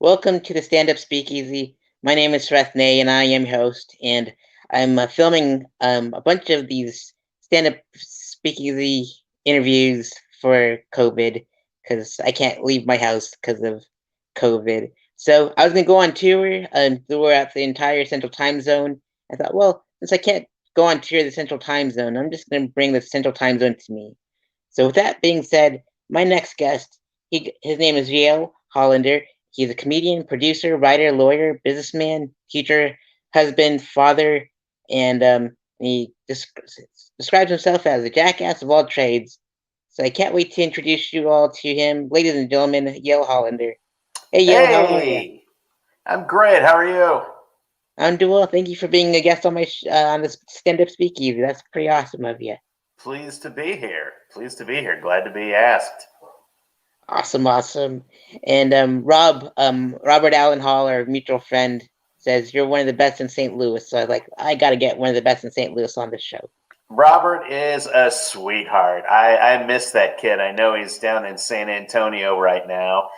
Welcome to the Stand Up Speakeasy. My name is Sareth and I am your host. And I'm filming a bunch of these stand up speakeasy interviews for COVID because I can't leave my house because of COVID. So I was going to go on tour throughout the entire Central Time Zone. I thought, well, since I can't go on tour the Central Time Zone, I'm just going to bring the Central Time Zone to me. So with that being said, my next guest, his name is Yale Hollander. He's a comedian, producer, writer, lawyer, businessman, teacher, husband, father, and he describes himself as a jackass of all trades. So I can't wait to introduce you all to him, ladies and gentlemen, Yale Hollander. Hey, Yale, how are you? Hey, I'm great. How are you? I'm doing well. Thank you for being a guest on my on this stand-up speakeasy. That's pretty awesome of you. Pleased to be here. Pleased to be here. Glad to be asked. Awesome, awesome. And Robert Allen Hall, our mutual friend, says you're one of the best in St. Louis. So I got to get one of the best in St. Louis on this show. Robert is a sweetheart. I miss that kid. I know he's down in San Antonio right now.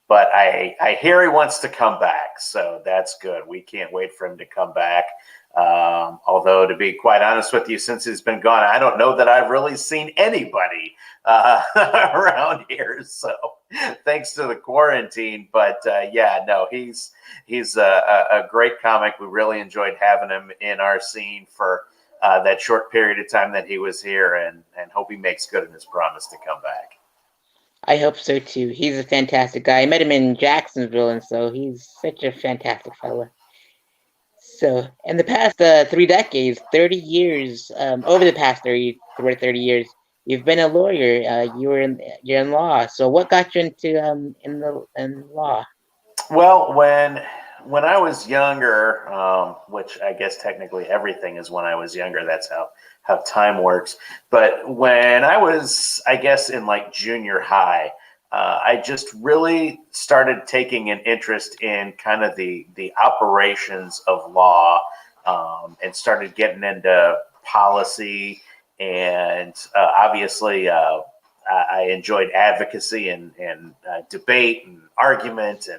But I hear he wants to come back. So that's good. We can't wait for him to come back. Although, to be quite honest with you, since he's been gone, I don't know that I've really seen anybody around here. So thanks to the quarantine. But yeah, no, he's a great comic. We really enjoyed having him in our scene for that short period of time that he was here, and hope he makes good on his promise to come back. I hope so too. He's a fantastic guy. I met him in Jacksonville, and so he's such a fantastic fella. So, in the past 3 decades, 30 years, over the past 30 years, you've been a lawyer. You're in law. So, what got you into in law? Well, when I was younger, which I guess technically everything is when I was younger. That's how time works. But when I was, I guess, in like junior high, I just really started taking an interest in kind of the operations of law, and started getting into policy, and obviously. I enjoyed advocacy and debate and argument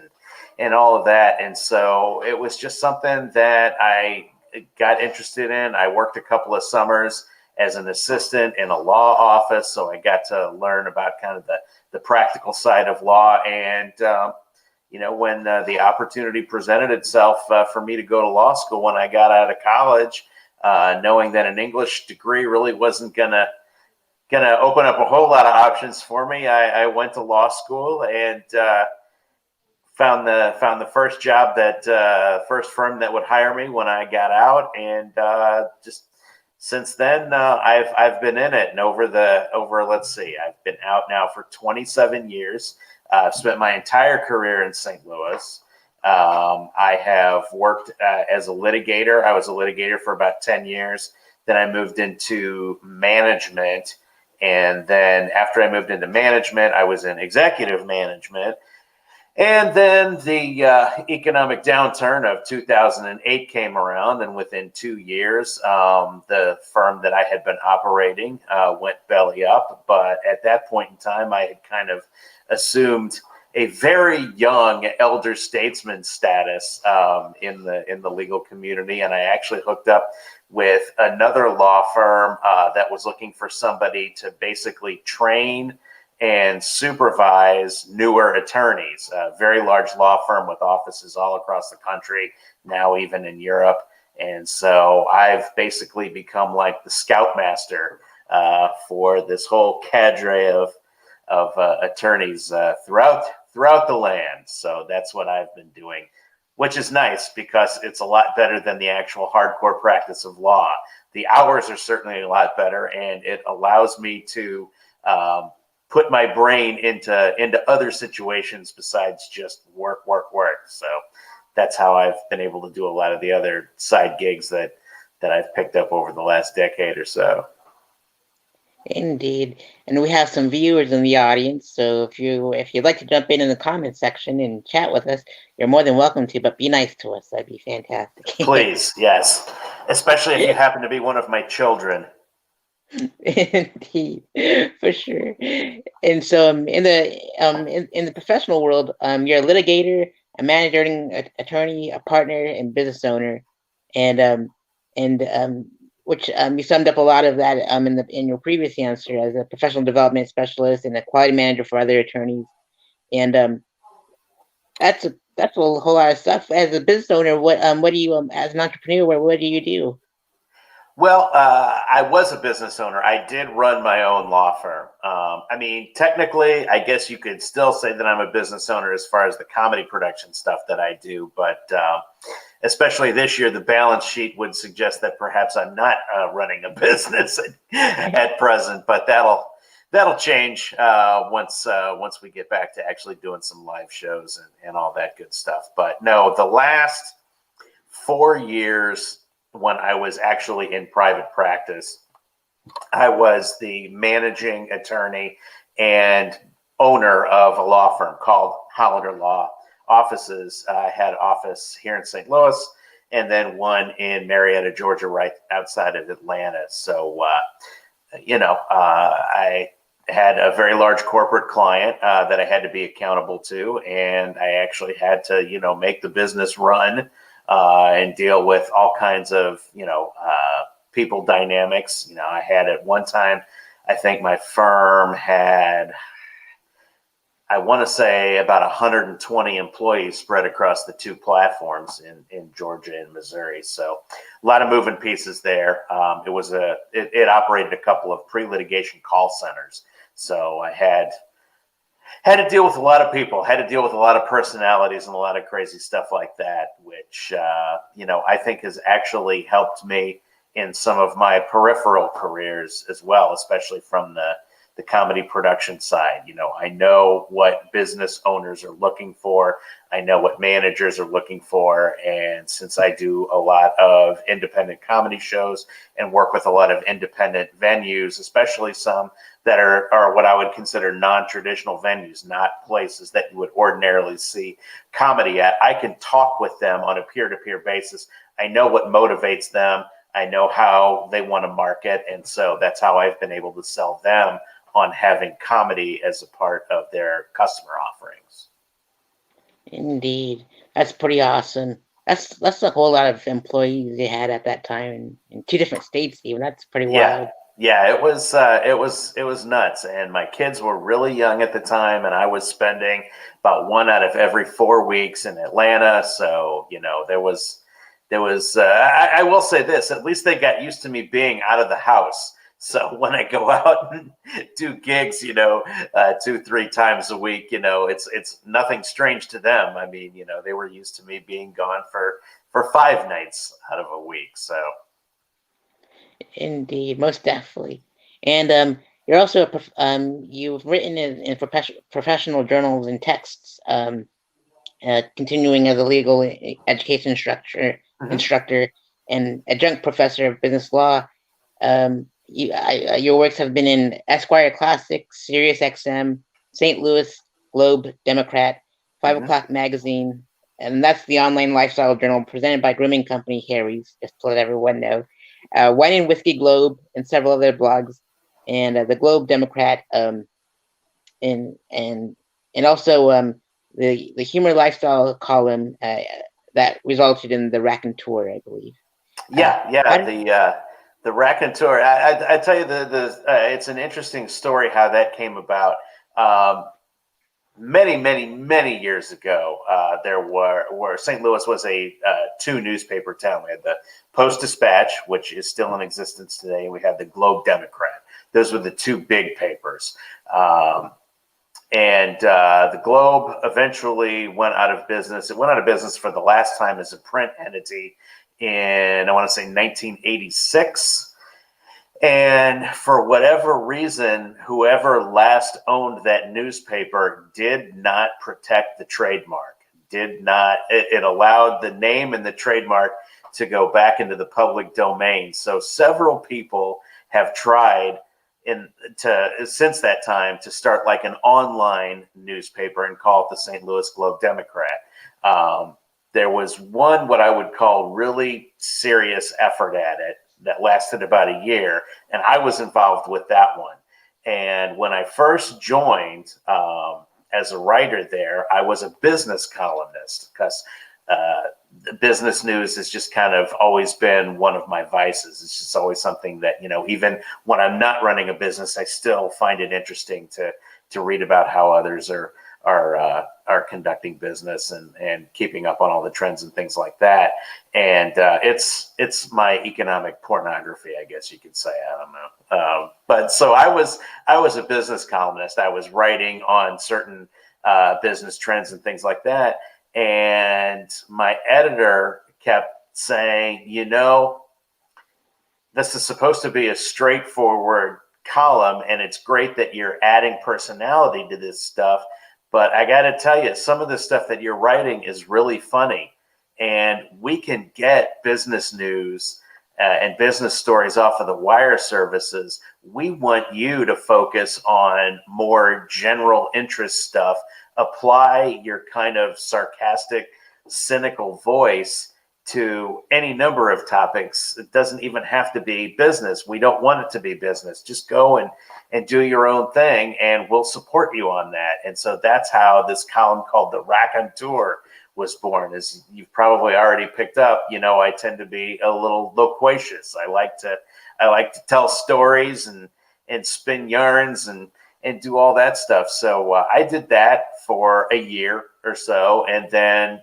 and all of that. And so it was just something that I got interested in. I worked a couple of summers as an assistant in a law office, so I got to learn about kind of the practical side of law. And when the opportunity presented itself for me to go to law school when I got out of college, knowing that an English degree really wasn't gonna open up a whole lot of options for me, I went to law school and found the first job that first firm that would hire me when I got out, and just since then I've been in it. And let's see, I've been out now for 27 years. I've spent my entire career in St. Louis. I have worked as a litigator. I was a litigator for about 10 years. Then I moved into management. And then after I moved into management, I was in executive management. And then the economic downturn of 2008 came around, and within 2 years, the firm that I had been operating went belly up. But at that point in time, I had kind of assumed a very young elder statesman status in the legal community, and I actually hooked up with another law firm that was looking for somebody to basically train and supervise newer attorneys. A very large law firm with offices all across the country, now even in Europe. And so I've basically become like the scoutmaster for this whole cadre of attorneys throughout the land. So that's what I've been doing, which is nice because it's a lot better than the actual hardcore practice of law. The hours are certainly a lot better, and it allows me to put my brain into other situations besides just work. So that's how I've been able to do a lot of the other side gigs that I've picked up over the last decade or so. Indeed, and we have some viewers in the audience. So if you'd like to jump in the comment section and chat with us, you're more than welcome to. But be nice to us; that'd be fantastic. Please, yes, especially if you happen to be one of my children. Indeed, for sure. And so, in the professional world, you're a litigator, a managing attorney, a partner, and business owner, and and which you summed up a lot of that in your previous answer as a professional development specialist and a quality manager for other attorneys. And that's a whole lot of stuff. As a business owner, what do you as an entrepreneur, what do you do? Well, I was a business owner. I did run my own law firm. I mean, technically, I guess you could still say that I'm a business owner as far as the comedy production stuff that I do. But especially this year, the balance sheet would suggest that perhaps I'm not running a business at present. But that'll change once we get back to actually doing some live shows and all that good stuff. But no, the last 4 years when I was actually in private practice, I was the managing attorney and owner of a law firm called Hollander Law Offices. I had an office here in St. Louis and then one in Marietta, Georgia, right outside of Atlanta. So, I had a very large corporate client that I had to be accountable to, and I actually had to, make the business run and deal with all kinds of, people dynamics. I had at one time, I think my firm had, I want to say about 120 employees spread across the two platforms in Georgia and Missouri. So a lot of moving pieces there. It operated a couple of pre-litigation call centers. So I had to deal with a lot of people, had to deal with a lot of personalities and a lot of crazy stuff like that, which, I think has actually helped me in some of my peripheral careers as well, especially from the comedy production side. I know what business owners are looking for. I know what managers are looking for. And since I do a lot of independent comedy shows and work with a lot of independent venues, especially some that are what I would consider non-traditional venues, not places that you would ordinarily see comedy at, I can talk with them on a peer-to-peer basis. I know what motivates them. I know how they want to market. And so that's how I've been able to sell them on having comedy as a part of their customer offerings. Indeed, that's pretty awesome. That's a whole lot of employees they had at that time in two different states. Even that's pretty Yeah. wild. Yeah, it was nuts. And my kids were really young at the time, and I was spending about one out of every 4 weeks in Atlanta. So, I will say this, at least they got used to me being out of the house. So when I go out and do gigs, 2, 3 times a week, it's nothing strange to them. I mean, they were used to me being gone for 5 nights out of a week. So Indeed, most definitely. And you're also you've written in professional journals and texts, continuing as a legal education mhm. instructor and adjunct professor of business law. Your works have been in Esquire Classics, Sirius XM, St. Louis Globe Democrat, 5 O'Clock Magazine, and that's the online lifestyle journal presented by grooming company Harry's, just to let everyone know. Wine and Whiskey Globe, and several other blogs, and the Globe Democrat, and and and also the humor lifestyle column that resulted in the Raconteur, I believe. Yeah, How yeah. did The raconteur. I tell you, it's an interesting story how that came about. Many, many, many years ago, there were St. Louis was a two newspaper town. We had the Post Dispatch, which is still in existence today, and we had the Globe Democrat. Those were the two big papers. And the Globe eventually went out of business. It went out of business for the last time as a print entity in, I want to say, 1986. And for whatever reason, whoever last owned that newspaper did not protect the trademark, did not, it allowed the name and the trademark to go back into the public domain. So several people have tried since that time to start like an online newspaper and call it the St. Louis Globe Democrat. There was one what I would call really serious effort at it that lasted about a year, and I was involved with that one. And when I first joined as a writer there, I was a business columnist because the business news has just kind of always been one of my vices. It's just always something that, even when I'm not running a business, I still find it interesting to read about how others are conducting business and keeping up on all the trends and things like that. And it's my economic pornography, I guess you could say. I don't know. But so I was a business columnist. I was writing on certain business trends and things like that. And my editor kept saying, this is supposed to be a straightforward column, and it's great that you're adding personality to this stuff. But I got to tell you, some of the stuff that you're writing is really funny. And we can get business news and business stories off of the wire services. We want you to focus on more general interest stuff. Apply your kind of sarcastic, cynical voice to any number of topics. It doesn't even have to be business. We don't want it to be business. Just go and do your own thing, and we'll support you on that. And so that's how this column called The Raconteur was born. As you've probably already picked up, I tend to be a little loquacious. I like to tell stories and spin yarns and do all that stuff. So I did that for a year or so, and then,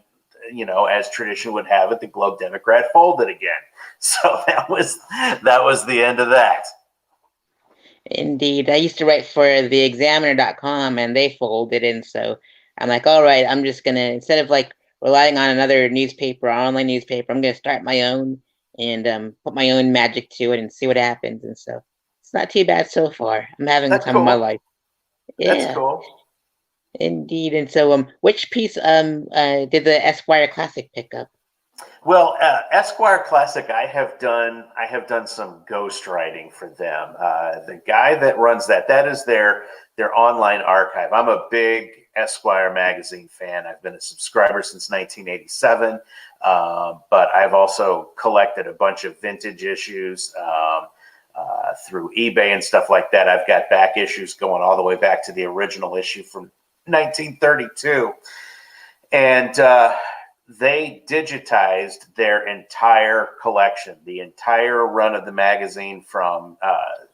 as tradition would have it, the Globe Democrat folded again. So that was the end of that. Indeed. I used to write for theexaminer.com, and they folded, and so I'm like, all right, I'm just gonna, instead of like relying on another newspaper, online newspaper, I'm gonna start my own and put my own magic to it and see what happens. And so it's not too bad so far. I'm having the That's time of my cool. life. That's Yeah, cool. indeed. And so which piece did the Esquire Classic pick up? Well, Esquire Classic, I have done some ghostwriting for them. The guy that runs that is their online archive. I'm a big Esquire magazine fan. I've been a subscriber since 1987, but I've also collected a bunch of vintage issues through eBay and stuff like that. I've got back issues going all the way back to the original issue from 1932, and they digitized their entire collection, the entire run of the magazine from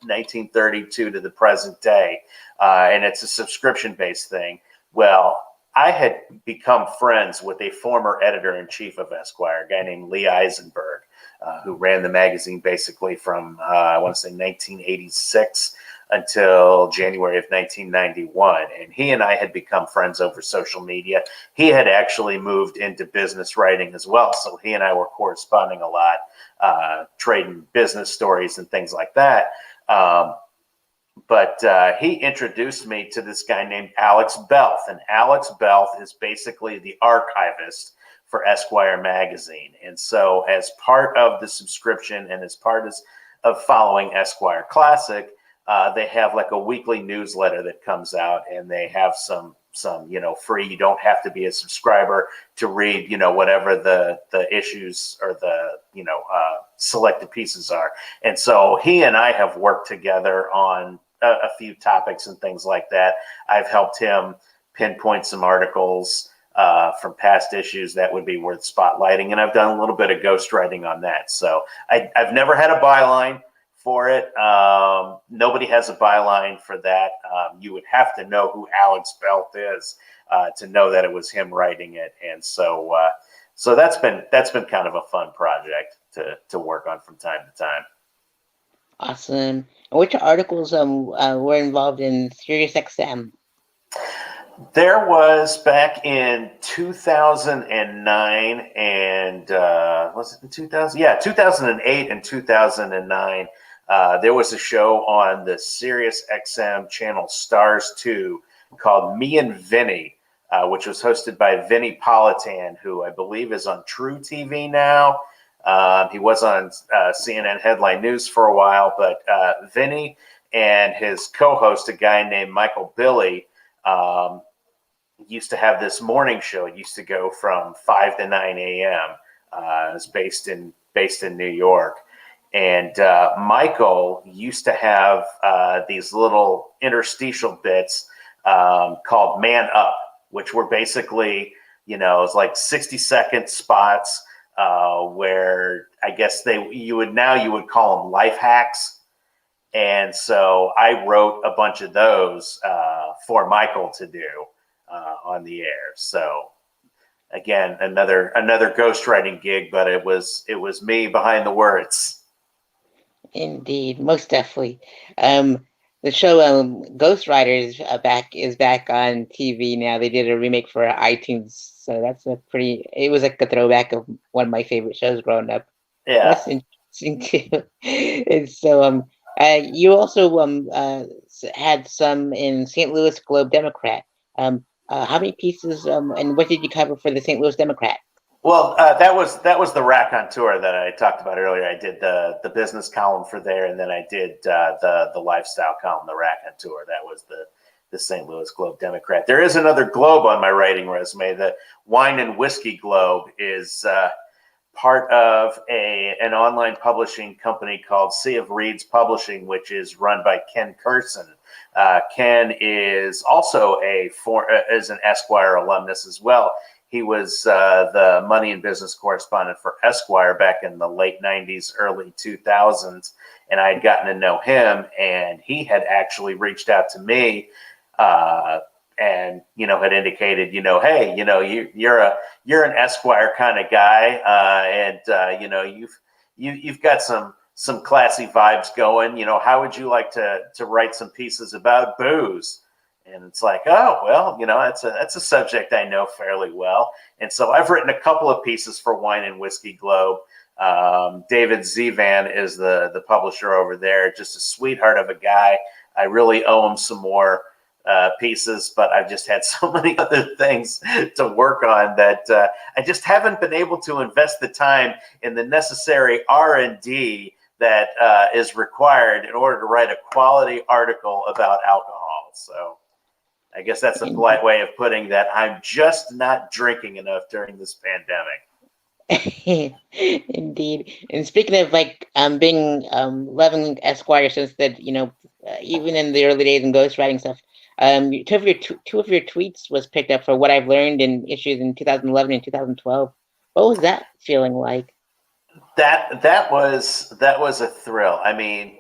1932 to the present day, and it's a subscription-based thing. Well, I had become friends with a former editor-in-chief of Esquire, a guy named Lee Eisenberg, who ran the magazine basically from, I want to say, 1986 until January of 1991. And he and I had become friends over social media. He had actually moved into business writing as well. So he and I were corresponding a lot, trading business stories and things like that. But he introduced me to this guy named Alex Belth. And Alex Belth is basically the archivist for Esquire magazine. And so as part of the subscription and as part of following Esquire Classic, they have like a weekly newsletter that comes out, and they have some free. You don't have to be a subscriber to read whatever the issues or the selected pieces are. And so he and I have worked together on a few topics and things like that. I've helped him pinpoint some articles from past issues that would be worth spotlighting, and I've done a little bit of ghostwriting on that. So I've never had a byline for it. Nobody has a byline for that. You would have to know who Alex Belth is to know that it was him writing it. And so that's been kind of a fun project to work on from time to time. Awesome. And which articles were involved in SiriusXM? There was back in 2009 and was it in 2000? Yeah, 2008 and 2009. There was a show on the SiriusXM channel Stars 2 called Me and Vinny, which was hosted by Vinny Politan, who I believe is on True TV now. He was on CNN Headline News for a while, but Vinny and his co-host, a guy named Michael Billy, used to have this morning show. It used to go from 5 to 9 a.m. It was based in New York. And Michael used to have these little interstitial bits called Man Up, which were basically, it's like 60-second spots where I guess you would call them life hacks. And so I wrote a bunch of those for Michael to do on the air. So again, another ghostwriting gig, but it was me behind the words. Indeed, most definitely. The show Ghost Rider is back on TV now. They did a remake for iTunes, so that's it was like a throwback of one of my favorite shows growing up. Yeah. That's interesting too. And so you also had some in St. Louis Globe Democrat. How many pieces and what did you cover for the St. Louis Democrat? Well, that was the raconteur that I talked about earlier. I did the business column for there, and then I did the lifestyle column, the raconteur. That was the St. Louis Globe Democrat. There is another Globe on my writing resume. The Wine and Whiskey Globe is part of an online publishing company called Sea of Reeds Publishing, which is run by Ken Curson. Ken is also is an Esquire alumnus as well. He was the money and business correspondent for Esquire back in the late 90s, early 2000s. And I had gotten to know him, and he had actually reached out to me and, had indicated, hey, you're an Esquire kind of guy. And you've got some classy vibes going. How would you like to write some pieces about booze? And it's like, oh, well, that's a subject I know fairly well. And so I've written a couple of pieces for Wine and Whiskey Globe. David Zivan is the publisher over there, just a sweetheart of a guy. I really owe him some more pieces, but I've just had so many other things to work on that I just haven't been able to invest the time in the necessary R&D that is required in order to write a quality article about alcohol. So I guess that's a polite way of putting that I'm just not drinking enough during this pandemic. Indeed. And speaking of being loving Esquire, since that even in the early days and ghostwriting stuff, two of your tweets was picked up for What I've Learned in issues in 2011 and 2012. What was that feeling like? That was a thrill. I mean,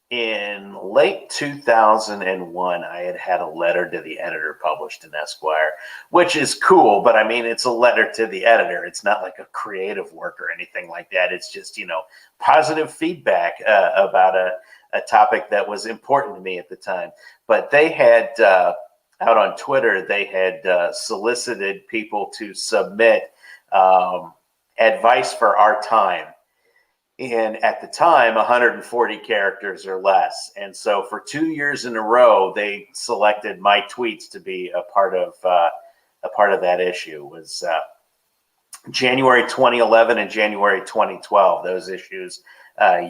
in late 2001, I had a letter to the editor published in Esquire, which is cool, but I mean, it's a letter to the editor. It's not like a creative work or anything like that. It's just, positive feedback about a topic that was important to me at the time. But they had, out on Twitter, they had solicited people to submit advice for our time. And at the time, 140 characters or less. And so for 2 years in a row, they selected my tweets to be a part of that issue. It was January 2011 and January 2012. Those issues,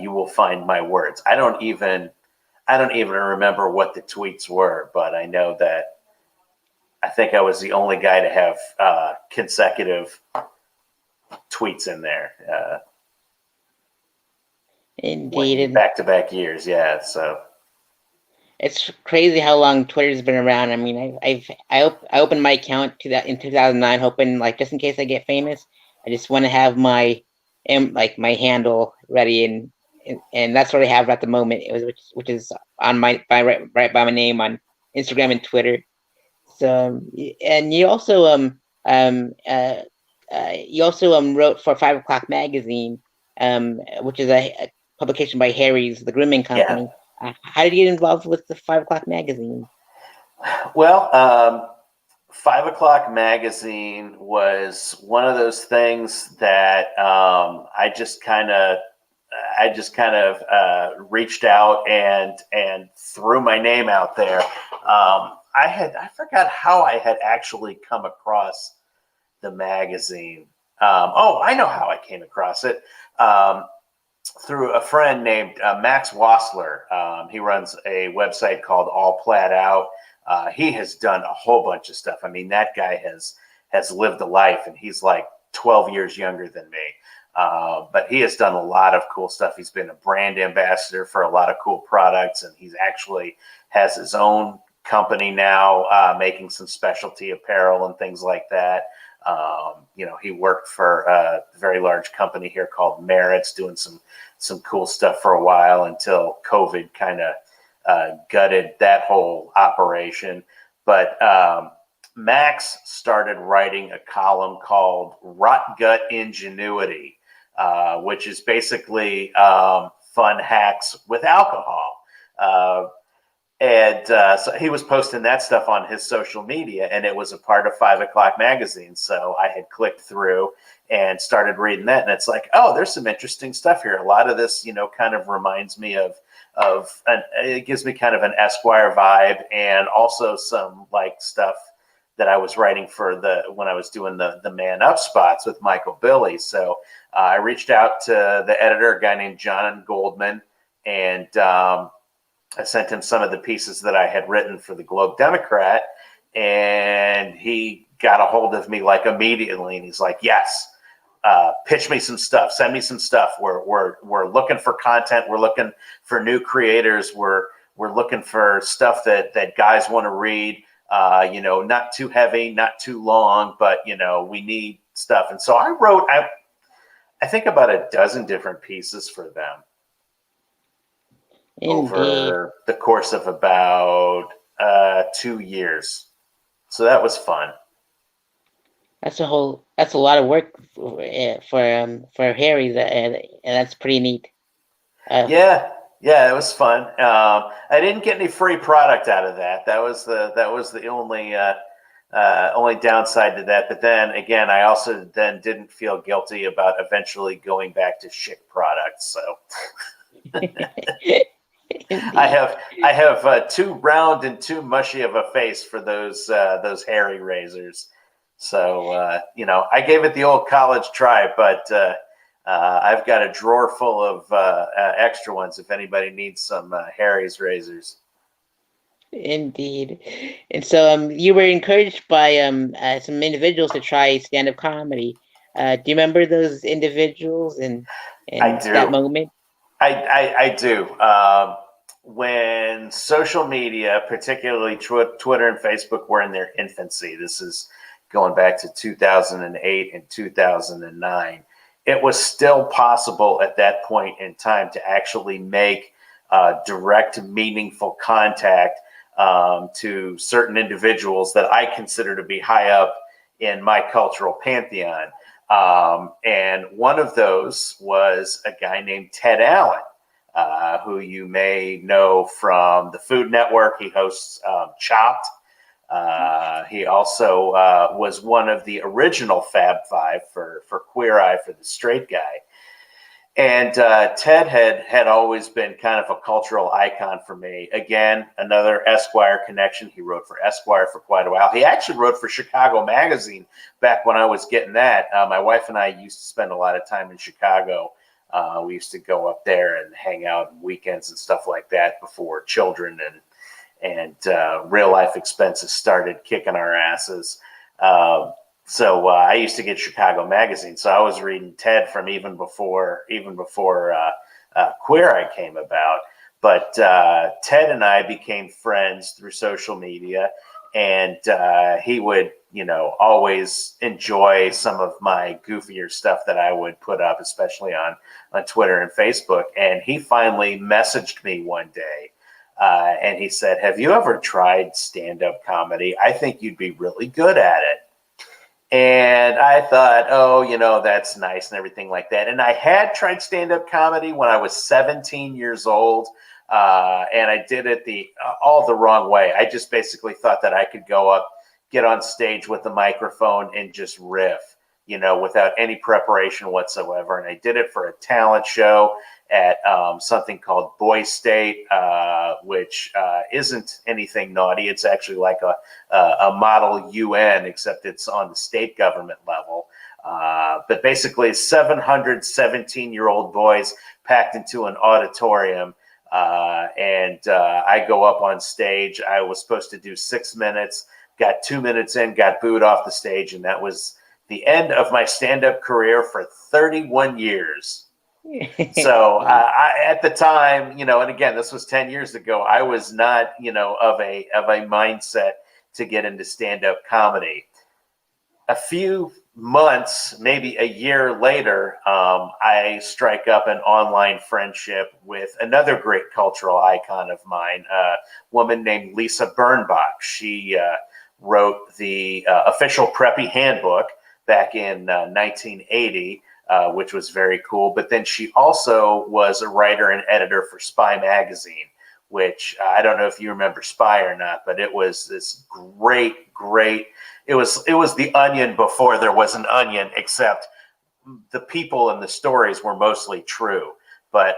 you will find my words. I don't even remember what the tweets were, but I know that I think I was the only guy to have consecutive tweets in there. Indeed, back-to-back years, yeah. So it's crazy how long Twitter's been around. I mean, I opened my account in 2009, hoping just in case I get famous, I just want to have my handle ready, and that's what I have at the moment. Which is on right by my name on Instagram and Twitter. So and you also wrote for 5 O'Clock Magazine, which is a publication by Harry's, the grooming company. Yeah. How did you get involved with the 5 O'Clock Magazine? Well, 5 O'Clock Magazine was one of those things that I just kind of reached out and threw my name out there. I forgot how I had actually come across the magazine. I know how I came across it. Through a friend named Max Wassler. He runs a website called All Plaid Out. He has done a whole bunch of stuff. I mean, that guy has lived a life, and he's like 12 years younger than me. But he has done a lot of cool stuff. He's been a brand ambassador for a lot of cool products, and he's actually has his own company now, making some specialty apparel and things like that. He worked for a very large company here called Merit's, doing some cool stuff for a while until COVID kind of gutted that whole operation. But Max started writing a column called Rot Gut Ingenuity, which is basically fun hacks with alcohol. So he was posting that stuff on his social media, and it was a part of 5 O'Clock magazine. So I had clicked through and started reading that, and it's like, oh, there's some interesting stuff here. A lot of this, kind of reminds me it gives me kind of an Esquire vibe, and also some like stuff that I was writing for when I was doing the Man Up spots with Michael Billy. So I reached out to the editor, a guy named John Goldman, and I sent him some of the pieces that I had written for the Globe Democrat, and he got a hold of me like immediately, and he's like, yes, pitch me some stuff, send me some stuff. We're looking for content. We're looking for new creators. We're looking for stuff that guys want to read, not too heavy, not too long, but, we need stuff. And so I wrote, I think about a dozen different pieces for them. Indeed. Over the course of about 2 years. So that was fun. That's a lot of work for Harry, and that's pretty neat. Yeah, it was fun. I didn't get any free product out of that. That was the only downside to that. But then again, I also then didn't feel guilty about eventually going back to Schick products. So I have too round and too mushy of a face for those hairy razors. So I gave it the old college try, but I've got a drawer full of extra ones if anybody needs some Harry's razors. Indeed. And so you were encouraged by some individuals to try stand-up comedy. Do you remember those individuals and that moment? I do. When social media, particularly Twitter and Facebook, were in their infancy, this is going back to 2008 and 2009, it was still possible at that point in time to actually make direct, meaningful contact to certain individuals that I consider to be high up in my cultural pantheon. And one of those was a guy named Ted Allen, who you may know from the Food Network. He hosts Chopped. He also was one of the original Fab Five for Queer Eye for the Straight Guy. And Ted had always been kind of a cultural icon for me. Again, another Esquire connection. He wrote for Esquire for quite a while. He actually wrote for Chicago Magazine back when I was getting that. My wife and I used to spend a lot of time in Chicago. We used to go up there and hang out on weekends and stuff like that before children and real life expenses started kicking our asses. So I used to get Chicago Magazine, so I was reading Ted from even before Queer Eye came about. But Ted and I became friends through social media, and he would, always enjoy some of my goofier stuff that I would put up, especially on Twitter and Facebook. And he finally messaged me one day, and he said, "Have you ever tried stand-up comedy? I think you'd be really good at it." And I thought, oh, that's nice and everything like that. And I had tried stand-up comedy when I was 17 years old, and I did it all the wrong way. I just basically thought that I could go up, get on stage with the microphone and just riff, without any preparation whatsoever. And I did it for a talent show at something called Boy State, which isn't anything naughty. It's actually like a model UN, except it's on the state government level. But basically 700 17-year-old boys packed into an auditorium. And I go up on stage. I was supposed to do 6 minutes, got 2 minutes in, got booed off the stage. And that was the end of my stand-up career for 31 years. So at the time, and again, this was 10 years ago, I was not, of a mindset to get into stand-up comedy. A few months, maybe a year later, I strike up an online friendship with another great cultural icon of mine, a woman named Lisa Birnbach. She wrote the official Preppy Handbook back in 1980. Which was very cool. But then she also was a writer and editor for Spy Magazine, which I don't know if you remember Spy or not, but it was this great. It was the Onion before there was an Onion, except the people and the stories were mostly true. But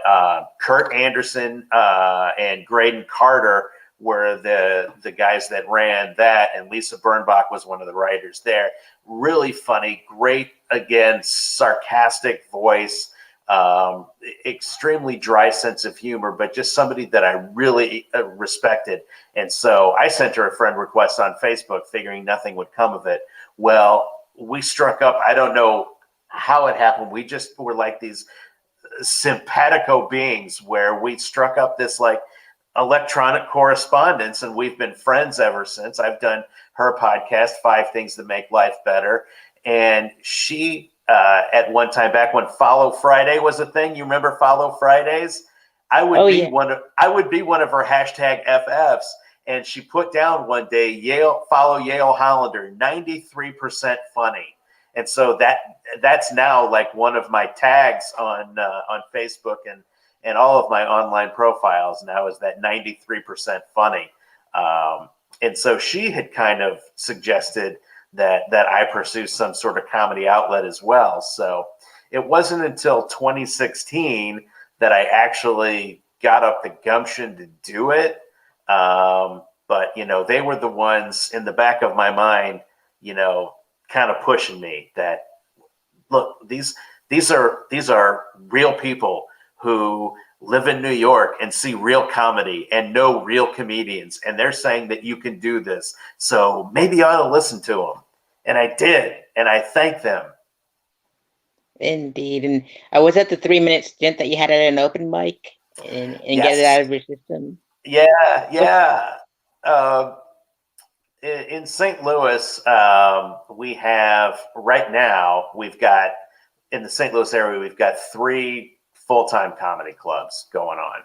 Kurt Anderson and Graydon Carter were the guys that ran that, and Lisa Birnbach was one of the writers there. Really funny, great, again, sarcastic voice, extremely dry sense of humor, but just somebody that I really respected. And so I sent her a friend request on Facebook, figuring nothing would come of it. Well, we struck up. I don't know how it happened. We just were like these simpatico beings where we struck up this like electronic correspondence, and we've been friends ever since. I've done her podcast, 5 Things That Make Life Better, and she at one time, back when Follow Friday was a thing, you remember Follow Fridays? I would be one of her hashtag FFs, and she put down one day, follow Yale Hollander, 93% funny. And so that's now like one of my tags on Facebook and all of my online profiles now is that 93% funny. And so she had kind of suggested that I pursue some sort of comedy outlet as well. So it wasn't until 2016 that I actually got up the gumption to do it. But, they were the ones in the back of my mind, kind of pushing me that, look, these are real people who live in New York and see real comedy and know real comedians, and they're saying that you can do this. So maybe you ought to listen to them. And I did, and I thank them. Indeed. And I was at the 3-minute stint that you had at an open mic and Yes. get it out of your system. Yeah. In St. Louis, we have right now, we've got in the St. Louis area, we've got 3 full-time comedy clubs going on.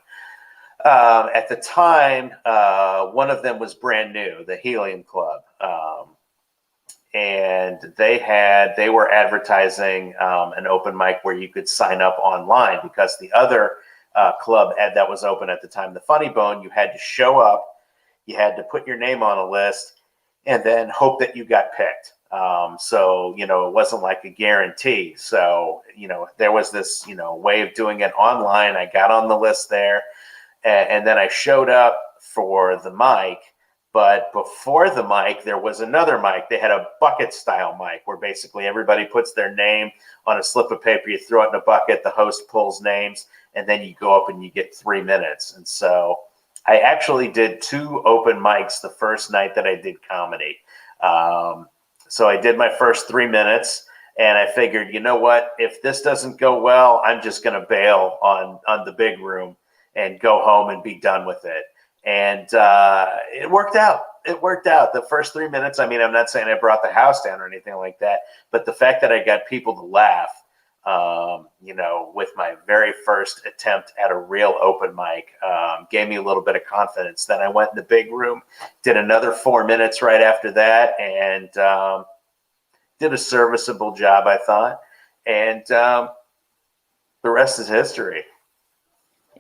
At the time, one of them was brand new, the Helium Club. And they were advertising an open mic where you could sign up online, because the other club that was open at the time, the Funny Bone, you had to show up, you had to put your name on a list, and then hope that you got picked. So, it wasn't like a guarantee. So, there was this, way of doing it online. I got on the list there, and then I showed up for the mic. But before the mic, there was another mic. They had a bucket style mic where basically everybody puts their name on a slip of paper. You throw it in a bucket, the host pulls names, and then you go up and you get 3 minutes. And so I actually did 2 open mics the first night that I did comedy. So I did my first 3 minutes, and I figured, you know what? If this doesn't go well, I'm just going to bail on the big room and go home and be done with it. And it worked out. The first 3 minutes, I mean, I'm not saying I brought the house down or anything like that, but the fact that I got people to laugh, with my very first attempt at a real open mic, gave me a little bit of confidence. Then I went in the big room, did another 4 minutes right after that, and did a serviceable job, I thought. And the rest is history.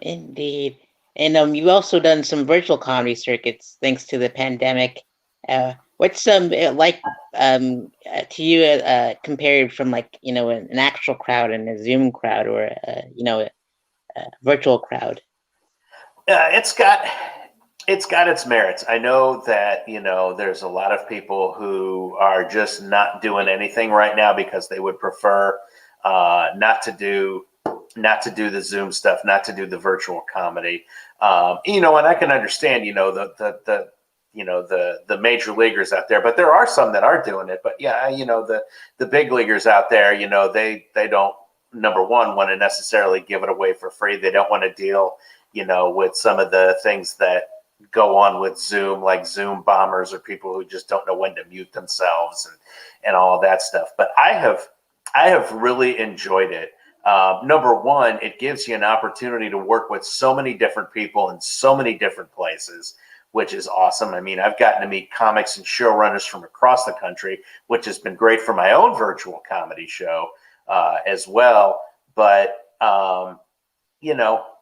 Indeed. And you've also done some virtual comedy circuits thanks to the pandemic. What's some like to you compared from like an actual crowd and a Zoom crowd or a virtual crowd? It's got its merits. I know that there's a lot of people who are just not doing anything right now because they would prefer not to do the Zoom stuff, not to do the virtual comedy. And I can understand, the the major leaguers out there, but there are some that are doing it. But yeah, the big leaguers out there, they don't, number one, want to necessarily give it away for free. They don't want to deal, with some of the things that go on with Zoom, like Zoom bombers or people who just don't know when to mute themselves and all of that stuff. But I have really enjoyed it. Number one, it gives you an opportunity to work with so many different people in so many different places, which is awesome. I mean, I've gotten to meet comics and showrunners from across the country, which has been great for my own virtual comedy show as well. But,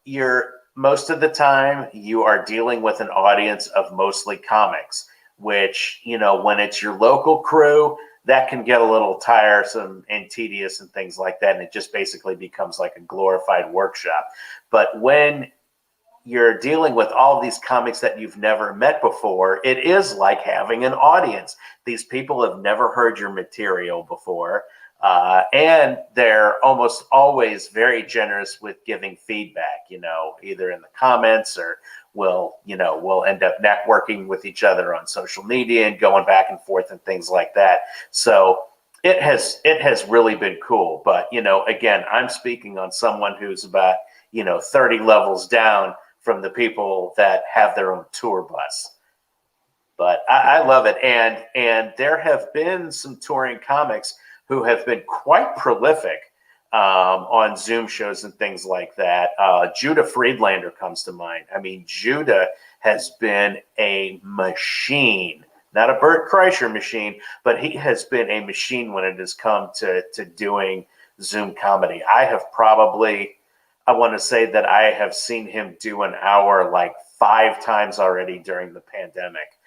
you're most of the time you are dealing with an audience of mostly comics, which, when it's your local crew, that can get a little tiresome and tedious and things like that. And it just basically becomes like a glorified workshop. But when you're dealing with all of these comics that you've never met before, it is like having an audience. These people have never heard your material before. And they're almost always very generous with giving feedback, either in the comments or we'll end up networking with each other on social media and going back and forth and things like that. So it has really been cool. But, again, I'm speaking on someone who's about, 30 levels down from the people that have their own tour bus. But I love it. And there have been some touring comics who have been quite prolific on Zoom shows and things like that. Judah Friedlander comes to mind. I mean, Judah has been a machine, not a Bert Kreischer machine, but he has been a machine when it has come to doing Zoom comedy. I want to say that I have seen him do an hour like 5 times already during the pandemic.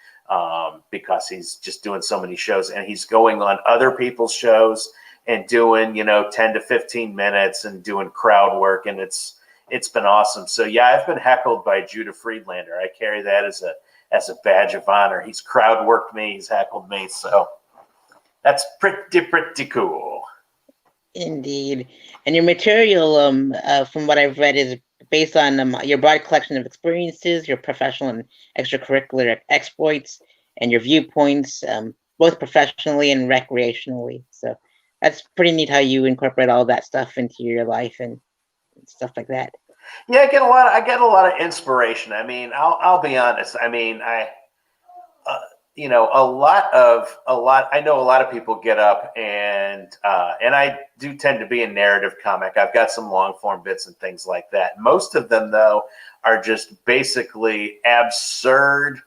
Because he's just doing so many shows and he's going on other people's shows and doing, 10 to 15 minutes and doing crowd work. And it's been awesome. So yeah, I've been heckled by Judah Friedlander. I carry that as a badge of honor. He's crowd worked me. He's heckled me. So that's pretty cool. Indeed. And your material, from what I've read, is based on your broad collection of experiences, your professional and extracurricular exploits, and your viewpoints, both professionally and recreationally. So that's pretty neat how you incorporate all that stuff into your life and stuff like that. Yeah, I get a lot of inspiration. I mean, I'll be honest. I mean, I know a lot of people get up and I do tend to be a narrative comic. I've got some long form bits and things like that. Most of them, though, are just basically absurd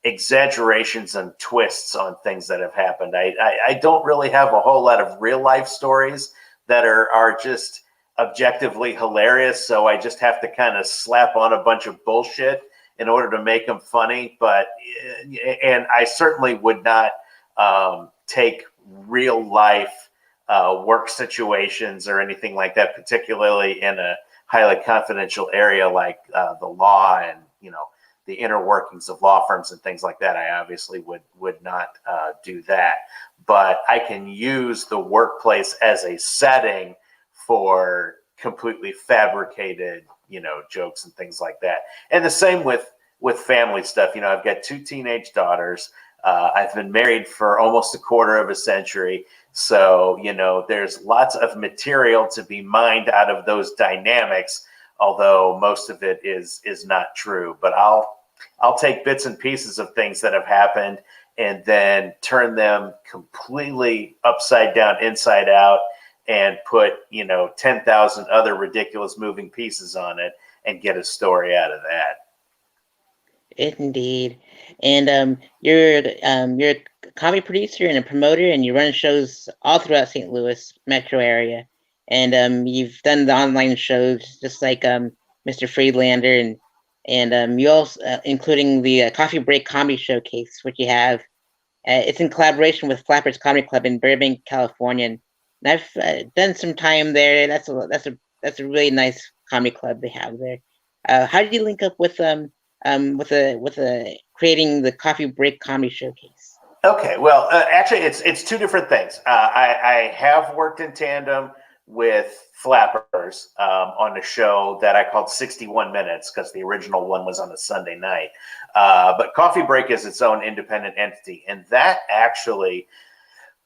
exaggerations and twists on things that have happened. I don't really have a whole lot of real life stories that are just objectively hilarious. So I just have to kind of slap on a bunch of bullshit in order to make them funny. And I certainly would not take real life work situations or anything like that, particularly in a highly confidential area like the law and, the inner workings of law firms and things like that. I obviously would not do that, but I can use the workplace as a setting for completely fabricated, jokes and things like that. And the same with family stuff. I've got 2 teenage daughters. I've been married for almost a quarter of a century. So, there's lots of material to be mined out of those dynamics, although most of it is not true. But I'll take bits and pieces of things that have happened and then turn them completely upside down, inside out, and put, 10,000 other ridiculous moving pieces on it and get a story out of that. Indeed. And you're a comedy producer and a promoter, and you run shows all throughout St. Louis metro area. And you've done the online shows just like Mr. Friedlander, and you also including the Coffee Break Comedy Showcase, which you have. It's in collaboration with Flappers Comedy Club in Burbank, California. And I've done some time there. That's a really nice comedy club they have there. How did you link up with creating the Coffee Break Comedy Showcase? Okay, well, actually, it's 2 different things. I have worked in tandem with Flappers on a show that I called 61 Minutes because the original one was on a Sunday night. But Coffee Break is its own independent entity. And that actually,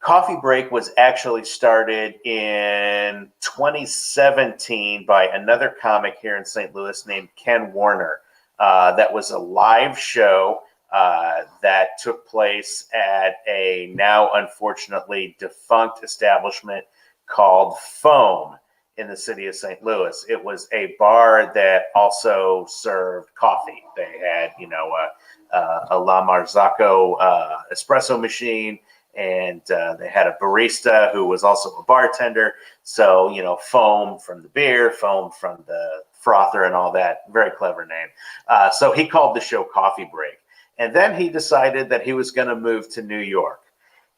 Coffee Break was actually started in 2017 by another comic here in St. Louis named Ken Warner. That was a live show that took place at a now unfortunately defunct establishment called Foam in the city of St. Louis. It was a bar that also served coffee. They had, a La Marzocco espresso machine, and they had a barista who was also a bartender. So, foam from the beer, foam from the frother and all that. Very clever name. So he called the show Coffee Break. And then he decided that he was going to move to New York.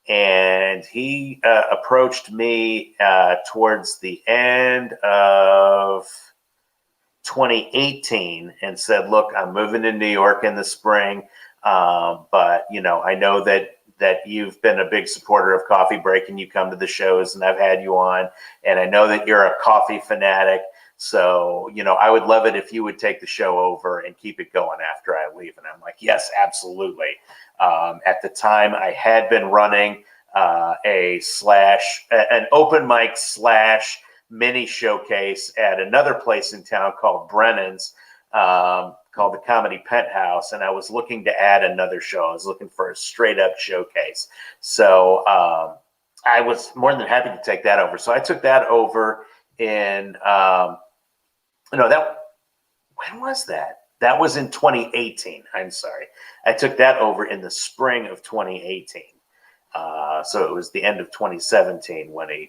And he approached me towards the end of 2018 and said, look, I'm moving to New York in the spring. But, I know that you've been a big supporter of Coffee Break and you come to the shows and I've had you on. And I know that you're a coffee fanatic. So, I would love it if you would take the show over and keep it going after I leave. And I'm like, yes, absolutely. At the time, I had been running an open mic / mini showcase at another place in town called Brennan's, called the Comedy Penthouse. And I was looking to add another show. I was looking for a straight up showcase. So I was more than happy to take that over. So I took that over in when was that? That was in 2018. I'm sorry. I took that over in the spring of 2018. So it was the end of 2017 when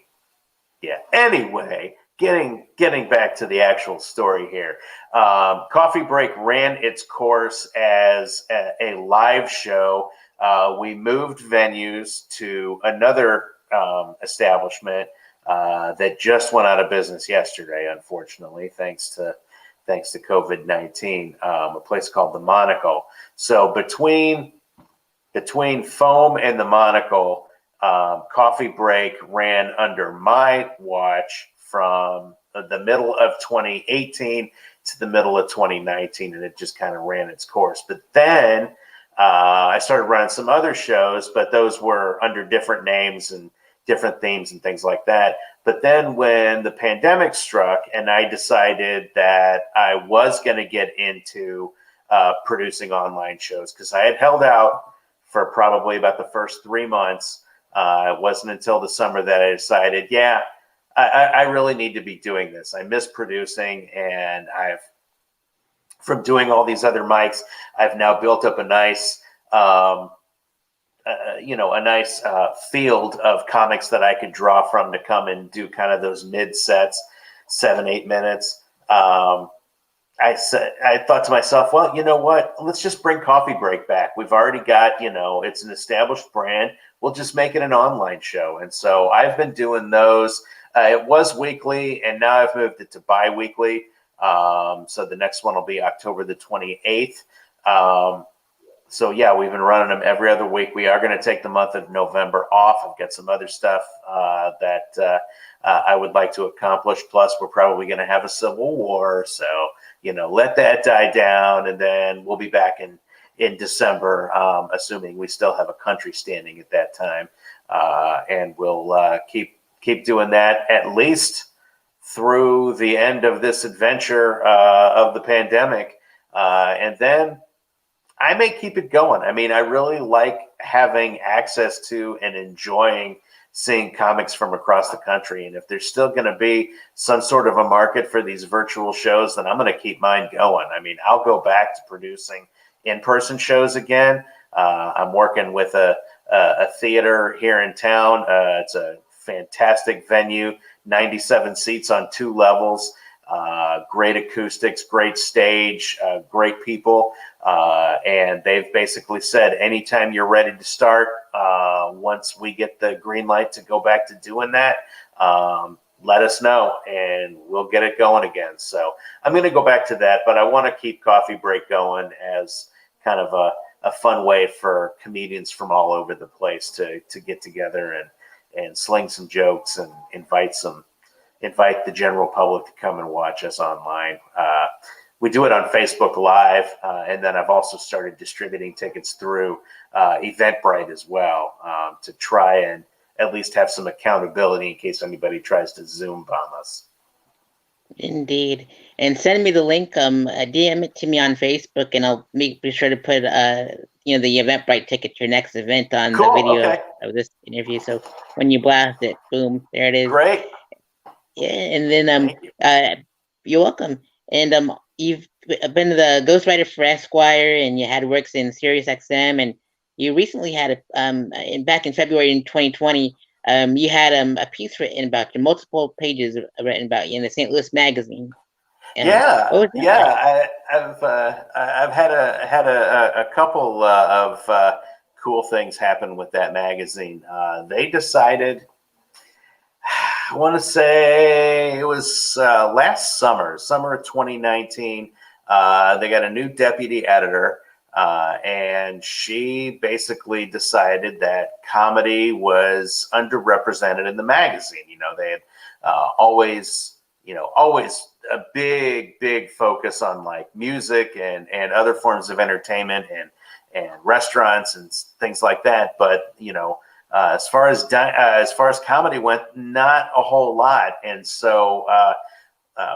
Anyway, getting back to the actual story here. Coffee Break ran its course as a live show. We moved venues to another establishment that just went out of business yesterday, unfortunately, thanks to COVID-19, a place called the Monocle. So between Foam and the Monocle, Coffee Break ran under my watch from the middle of 2018 to the middle of 2019, and it just kind of ran its course. But then I started running some other shows, but those were under different names and different themes and things like that. But then when the pandemic struck and I decided that I was going to get into producing online shows, because I had held out for probably about the first 3 months. It wasn't until the summer that I decided, I really need to be doing this. I miss producing, and from doing all these other mics, I've now built up a nice field of comics that I could draw from to come and do kind of those mid sets, 7-8 minutes. I thought to myself, well, you know what? Let's just bring Coffee Break back. We've already got, it's an established brand. We'll just make it an online show. And so I've been doing those. It was weekly, and now I've moved it to bi-weekly. So the next one will be October the 28th. So we've been running them every other week. We are going to take the month of November off. I've got some other stuff that I would like to accomplish. Plus, we're probably going to have a civil war. So, let that die down, and then we'll be back in December, assuming we still have a country standing at that time. And we'll keep doing that at least through the end of this adventure of the pandemic. And then I may keep it going. I mean, I really like having access to and enjoying seeing comics from across the country. And if there's still going to be some sort of a market for these virtual shows, then I'm going to keep mine going. I mean, I'll go back to producing in-person shows again. I'm working with a theater here in town. It's a fantastic venue, 97 seats on 2 levels. Great acoustics, great stage, great people. And they've basically said, anytime you're ready to start, once we get the green light to go back to doing that, let us know and we'll get it going again. So I'm going to go back to that, but I want to keep Coffee Break going as kind of a fun way for comedians from all over the place to get together and sling some jokes and invite some invite the general public to come and watch us online. We do it on Facebook Live, and then I've also started distributing tickets through Eventbrite as well, to try and at least have some accountability in case anybody tries to Zoom bomb us. Indeed. And send me the link. DM it to me on Facebook, and I'll be sure to put the Eventbrite ticket to your next event on Cool, the video okay. of this interview. So when you blast it, boom, there it is. Great. Yeah, and then Thank you. you're welcome. And you've been the ghostwriter for Esquire, and you had works in Sirius XM, and you recently had back in February in 2020. You had a piece written about you, multiple pages written about you in the St. Louis Magazine. Yeah, What was that like? I've had a couple of cool things happen with that magazine. They decided, I want to say it was last summer of 2019. They got a new deputy editor, and she basically decided that comedy was underrepresented in the magazine. They had always a big focus on like music and other forms of entertainment and restaurants and things like that. But as far as comedy went, not a whole lot. And so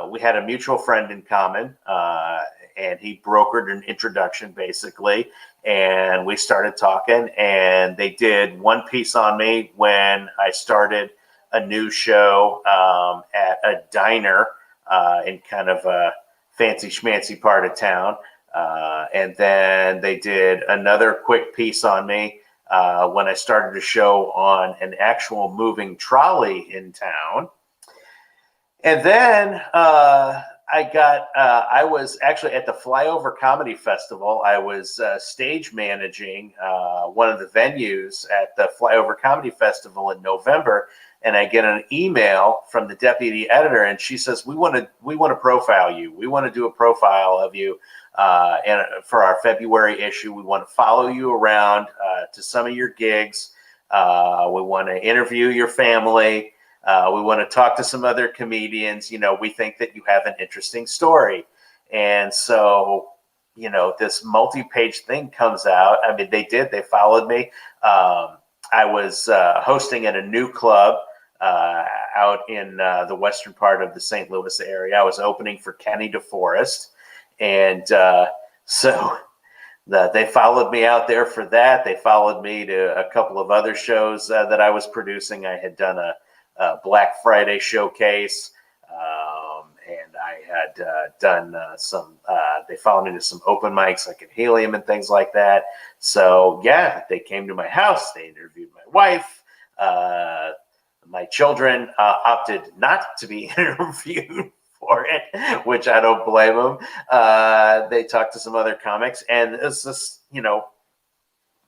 we had a mutual friend in common, and he brokered an introduction basically. And we started talking, and they did one piece on me when I started a new show at a diner in kind of a fancy schmancy part of town. And then they did another quick piece on me when I started a show on an actual moving trolley in town. And then I was actually at the Flyover Comedy Festival. I was stage managing one of the venues at the Flyover Comedy Festival in November. And I get an email from the deputy editor, and she says, "We want to profile you. We want to do a profile of you, and for our February issue, we want to follow you around to some of your gigs. We want to interview your family. We want to talk to some other comedians. We think that you have an interesting story." And so, this multi-page thing comes out. I mean, they followed me. I was hosting at a new club out in the western part of the St. Louis area. I was opening for Kenny DeForest. And so they followed me out there for that. They followed me to a couple of other shows that I was producing. I had done a Black Friday showcase, and I had done some, they followed me to some open mics like at Helium and things like that. So yeah, they came to my house. They interviewed my wife. My children opted not to be interviewed for it, which I don't blame them. They talked to some other comics, and it's this,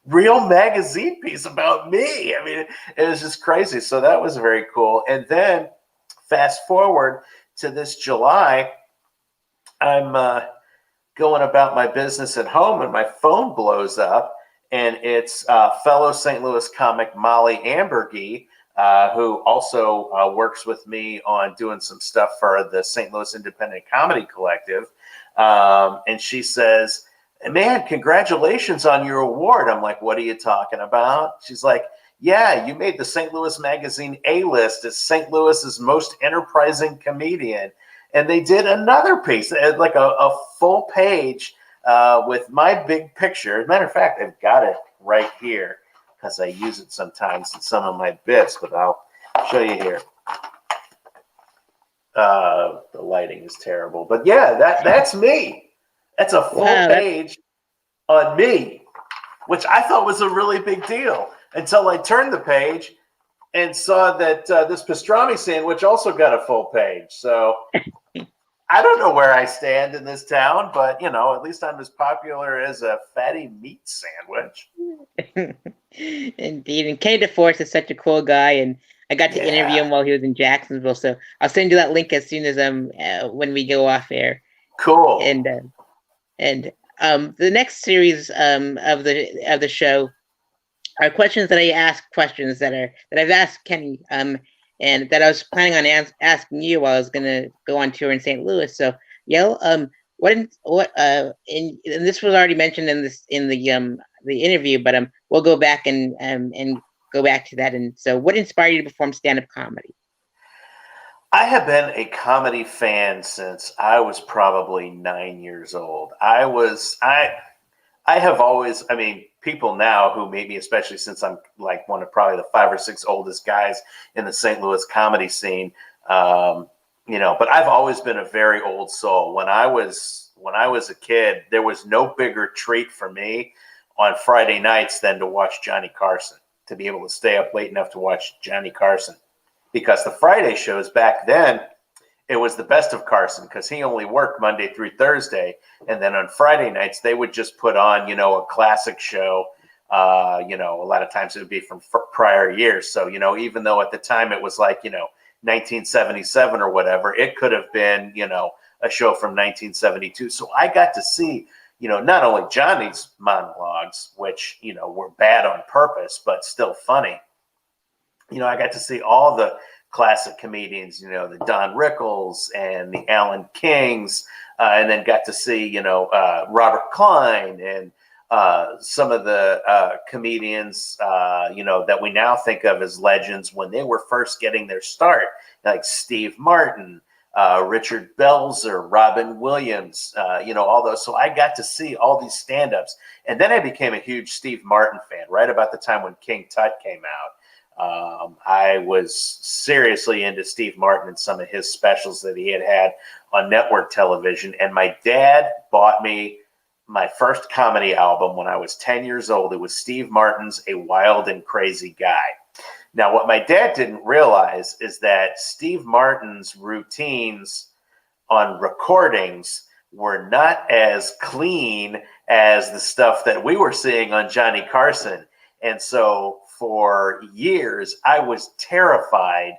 real magazine piece about me. I mean, it was just crazy. So that was very cool. And then fast forward to this July, I'm going about my business at home, and my phone blows up, and it's fellow St. Louis comic Molly Ambergy, who also works with me on doing some stuff for the St. Louis Independent Comedy Collective. And she says, "Man, congratulations on your award." I'm like, "What are you talking about?" She's like, "Yeah, you made the St. Louis Magazine A-list as St. Louis's most enterprising comedian." And they did another piece, like a full page with my big picture. As a matter of fact, I've got it right here, because I use it sometimes in some of my bits, but I'll show you here. The lighting is terrible, but yeah, that's me. That's a full page on me, which I thought was a really big deal until I turned the page and saw that this pastrami sandwich also got a full page. So I don't know where I stand in this town, but at least I'm as popular as a fatty meat sandwich. Indeed. And Kenny DeForest is such a cool guy, and I got to interview him while he was in Jacksonville. So I'll send you that link as soon as when we go off air. Cool. And the next series of the show are questions that I ask, questions that I've asked Kenny. and that I was planning on asking you while I was gonna go on tour in St. Louis. So, Yale, and this was already mentioned in the interview, but we'll go back and go back to that. And so, what inspired you to perform stand-up comedy? I have been a comedy fan since I was probably 9 years old. I have always, I mean, people now who maybe, especially since I'm like one of probably the 5 or 6 oldest guys in the St. Louis comedy scene, um, but I've always been a very old soul. When I was a kid, there was no bigger treat for me on Friday nights than to watch Johnny Carson, to be able to stay up late enough to watch Johnny Carson. Because the Friday shows back then, it was the best of Carson because he only worked Monday through Thursday. And then on Friday nights, they would just put on, a classic show. A lot of times it would be from prior years. So, even though at the time it was like, 1977 or whatever, it could have been, a show from 1972. So I got to see, not only Johnny's monologues, which, were bad on purpose, but still funny. I got to see all the classic comedians, the Don Rickles and the Alan Kings, and then got to see, Robert Klein and some of the comedians, that we now think of as legends when they were first getting their start, like Steve Martin, Richard Belzer, Robin Williams, all those. So I got to see all these stand-ups. And then I became a huge Steve Martin fan right about the time when King Tut came out. I was seriously into Steve Martin and some of his specials that he had on network television. And my dad bought me my first comedy album when I was 10 years old. It was Steve Martin's A Wild and Crazy Guy. Now, what my dad didn't realize is that Steve Martin's routines on recordings were not as clean as the stuff that we were seeing on Johnny Carson. And so for years, I was terrified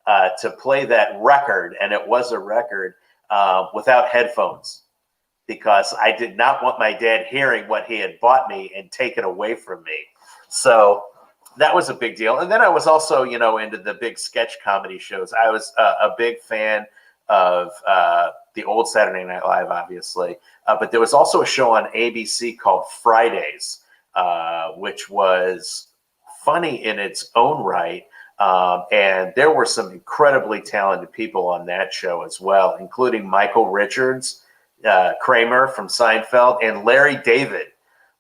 to play that record, and it was a record, without headphones, because I did not want my dad hearing what he had bought me and take it away from me. So that was a big deal. And then I was also, into the big sketch comedy shows. I was a big fan of the old Saturday Night Live, obviously. But there was also a show on ABC called Fridays, which was funny in its own right. And there were some incredibly talented people on that show as well, including Michael Richards, Kramer from Seinfeld, and Larry David.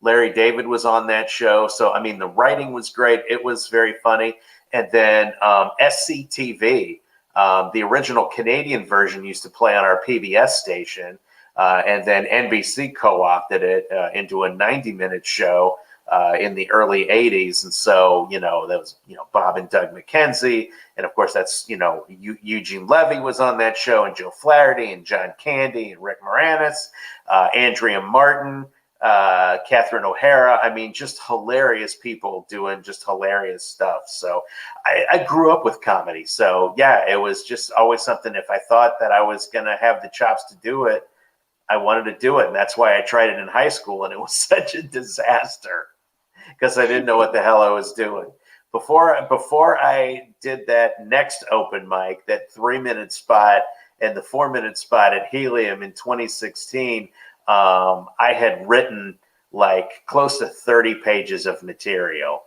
Larry David was on that show. So, I mean, the writing was great. It was very funny. And then SCTV, the original Canadian version, used to play on our PBS station. And then NBC co-opted it into a 90-minute show in the early 80s. And so, that was, Bob and Doug McKenzie. And of course, that's, Eugene Levy was on that show, and Joe Flaherty and John Candy and Rick Moranis, Andrea Martin, Catherine O'Hara. I mean, just hilarious people doing just hilarious stuff. So I grew up with comedy. So yeah, it was just always something. If I thought that I was going to have the chops to do it, I wanted to do it. And that's why I tried it in high school. And it was such a disaster because I didn't know what the hell I was doing. Before I did that next open mic, that 3-minute spot and the 4-minute spot at Helium in 2016, I had written like close to 30 pages of material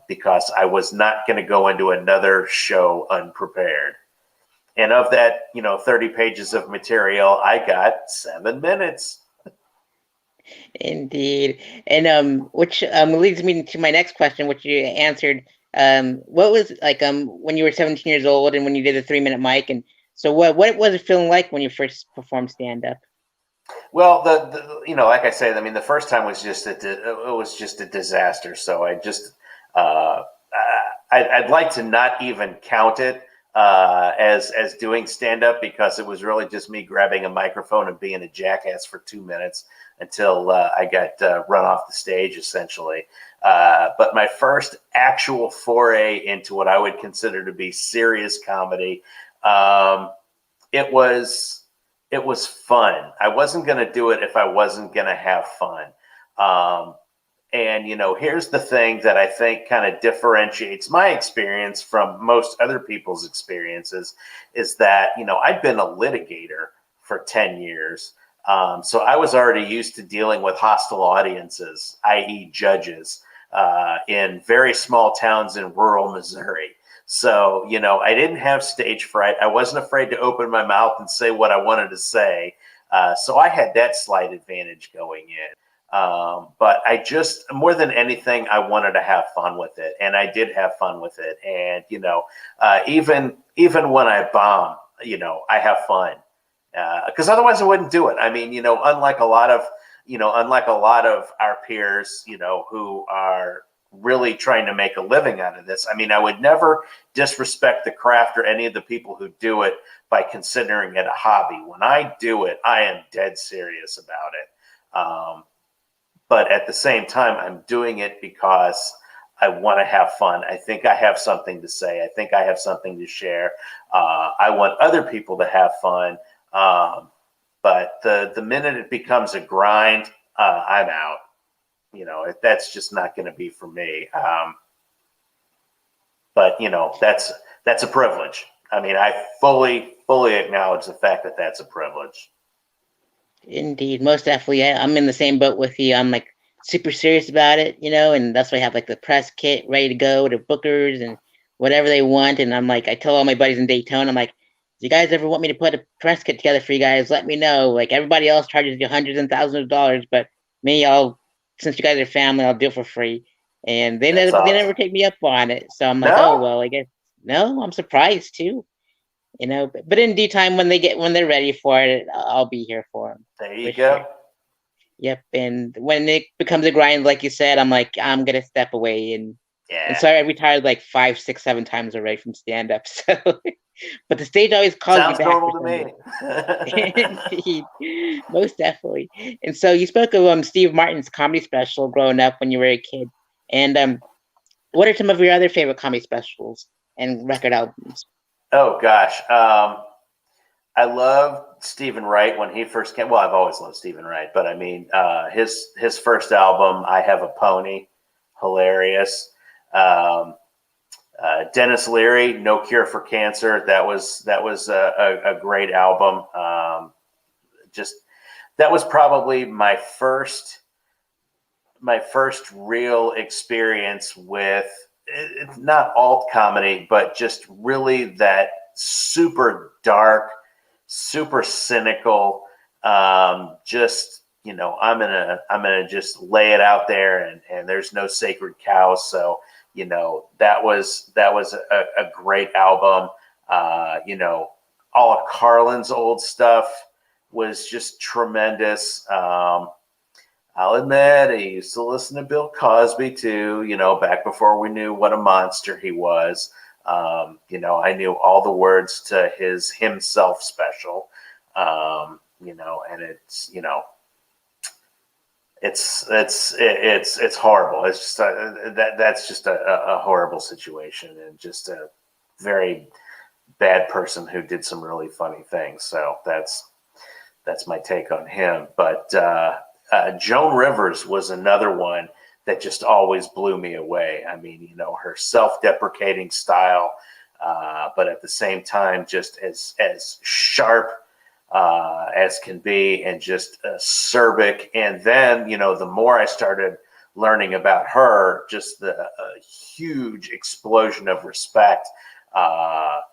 because I was not going to go into another show unprepared. And of that, 30 pages of material, I got 7 minutes. Indeed. And which leads me to my next question, which you answered. What was like when you were 17 years old and when you did the 3-minute mic, and so what was it feeling like when you first performed stand up? Well, like I said, I mean, the first time was just a disaster. So I just I'd like to not even count it as doing stand up, because it was really just me grabbing a microphone and being a jackass for 2 minutes until I got run off the stage, essentially. But my first actual foray into what I would consider to be serious comedy, it was fun. I wasn't going to do it if I wasn't going to have fun. And, here's the thing that I think kind of differentiates my experience from most other people's experiences is that, I've been a litigator for 10 years. So I was already used to dealing with hostile audiences, i.e., judges, in very small towns in rural Missouri. So, I didn't have stage fright. I wasn't afraid to open my mouth and say what I wanted to say. So I had that slight advantage going in. But I just, more than anything, I wanted to have fun with it, and I did have fun with it. And even when I bomb, I have fun because otherwise I wouldn't do it. I mean, unlike a lot of our peers, who are really trying to make a living out of this. I mean, I would never disrespect the craft or any of the people who do it by considering it a hobby. When I do it, I am dead serious about it. But at the same time, I'm doing it because I want to have fun. I think I have something to say. I think I have something to share. I want other people to have fun. But the minute it becomes a grind, I'm out. That's just not going to be for me. But that's a privilege. I mean, I fully acknowledge the fact that that's a privilege. Indeed, most definitely. I'm in the same boat with you. I'm like super serious about it, and that's why I have like the press kit ready to go to bookers and whatever they want. And I'm like, I tell all my buddies in Daytona, I'm like, if you guys ever want me to put a press kit together for you guys, let me know. Like everybody else charges you hundreds and thousands of dollars, but me, since you guys are family, I'll do it for free. And That's they awesome. never take me up on it. So I'm like, oh No, well, I guess no, I'm surprised too. But in due time, when they're ready for it, I'll be here for them there for you sure. go. Yep. And when it becomes a grind, like you said, I'm like, I'm gonna step away, and Yeah, so I retired like 5, 6, 7 times already from stand up. So, but the stage always calls you sounds back for normal to some me. reason. Indeed, most definitely. And so you spoke of Steve Martin's comedy special growing up when you were a kid, and what are some of your other favorite comedy specials and record albums? Oh gosh, I love Stephen Wright when he first came. Well, I've always loved Stephen Wright, but I mean, his first album, "I Have a Pony," hilarious. Um, Dennis Leary, "No Cure for Cancer." That was a great album. Just that was probably my first real experience with not alt comedy, but just really that super dark, super cynical. Just I'm gonna just lay it out there, and there's no sacred cows. So that was a great album. All of Carlin's old stuff was just tremendous. I'll admit, I used to listen to Bill Cosby too, back before we knew what a monster he was. I knew all the words to his himself special. And it's horrible. It's just that's just a horrible situation, and just a very bad person who did some really funny things. So that's my take on him. But Joan Rivers was another one that just always blew me away. I mean, her self-deprecating style, but at the same time, just as sharp as can be, and just acerbic. And then, the more I started learning about her, just the huge explosion of respect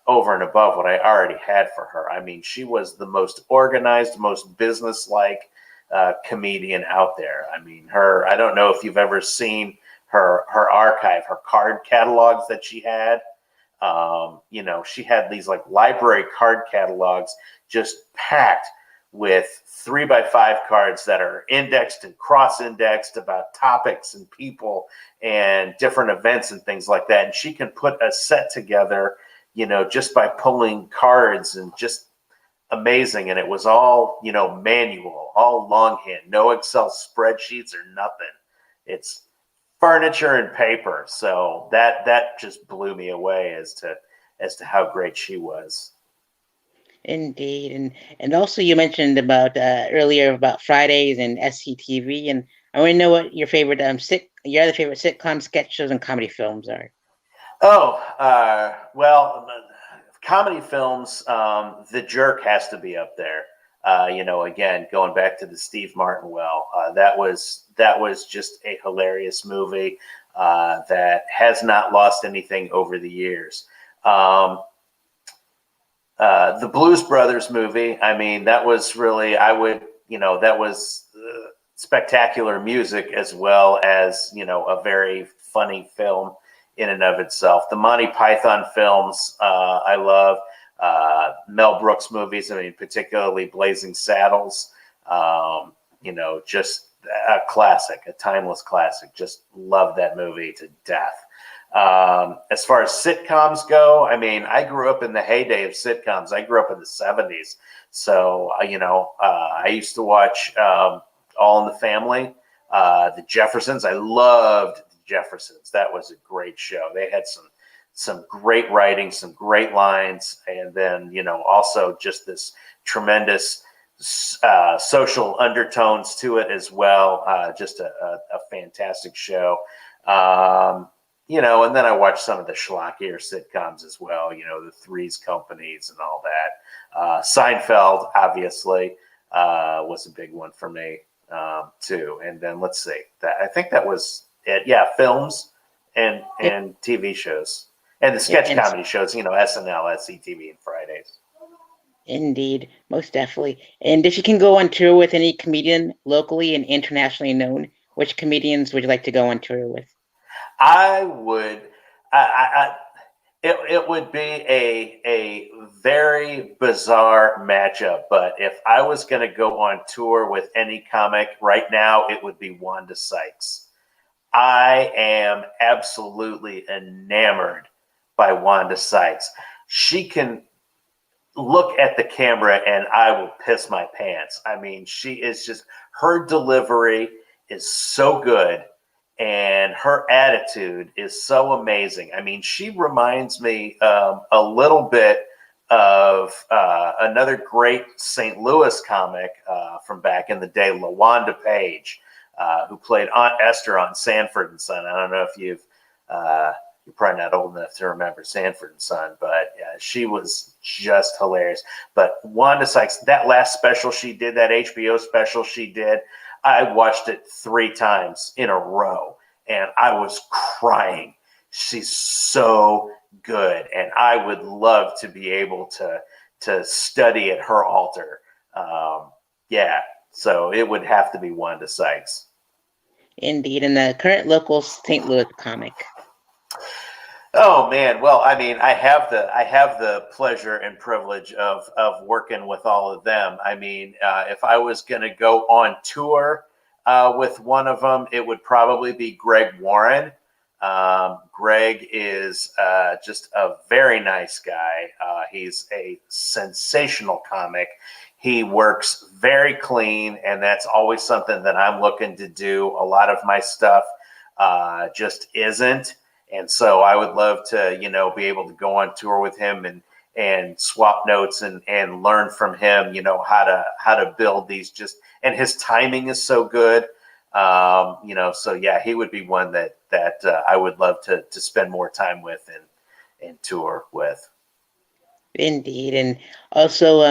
over and above what I already had for her. I mean, she was the most organized, most business-like comedian out there. I mean, I don't know if you've ever seen her archive, her card catalogs that she had. She had these like library card catalogs just packed with 3x5 cards that are indexed and cross-indexed about topics and people and different events and things like that. And she can put a set together, just by pulling cards, and just amazing. And it was all, manual, all longhand, no Excel spreadsheets or nothing. It's furniture and paper. So that just blew me away as to how great she was. Indeed, and also you mentioned about earlier about Fridays and SCTV, and I want to know what your favorite your other favorite sitcom sketch shows and comedy films are. Oh, well, comedy films, The Jerk has to be up there. Again, going back to the Steve Martin that was just a hilarious movie that has not lost anything over the years. The Blues Brothers movie, I mean, that was really, that was spectacular music as well as, a very funny film in and of itself. The Monty Python films, I love. Mel Brooks movies, I mean, particularly Blazing Saddles, just a classic, a timeless classic. Just love that movie to death. As far as sitcoms go, I mean, I grew up in the heyday of sitcoms. I grew up in the 70s. So, I used to watch All in the Family, The Jeffersons. I loved The Jeffersons. That was a great show. They had some great writing, some great lines, and then, also just this tremendous social undertones to it as well. Just a fantastic show. And then I watched some of the schlockier sitcoms as well, the Three's Companies and all that. Seinfeld, obviously, was a big one for me, too. And then let's see, I think that was it. Yeah, films and TV shows. And the sketch comedy shows, SNL, SCTV, and Fridays. Indeed, most definitely. And if you can go on tour with any comedian locally and internationally known, which comedians would you like to go on tour with? I would. It would be a very bizarre matchup, but if I was going to go on tour with any comic right now, it would be Wanda Sykes. I am absolutely enamored by Wanda Sykes. She can look at the camera and I will piss my pants. I mean, she is just, her delivery is so good and her attitude is so amazing. I mean, she reminds me a little bit of another great St. Louis comic from back in the day, LaWanda Page, who played Aunt Esther on Sanford and Son. I don't know if you're probably not old enough to remember Sanford and Son, but she was just hilarious. But Wanda Sykes, that last special she did, that HBO special she did, I watched it 3 times in a row, and I was crying. She's so good, and I would love to be able to study at her altar. So it would have to be Wanda Sykes. Indeed, and the current local St. Louis comic. Oh man, well, I mean, I have the pleasure and privilege of working with all of them. I mean, if I was going to go on tour with one of them, it would probably be Greg Warren. Greg is just a very nice guy. He's a sensational comic. He works very clean, and that's always something that I'm looking to do. A lot of my stuff just isn't. And so I would love to, be able to go on tour with him and swap notes and learn from him, how to build these and his timing is so good. So yeah, he would be one that I would love to spend more time with and tour with. Indeed. And also,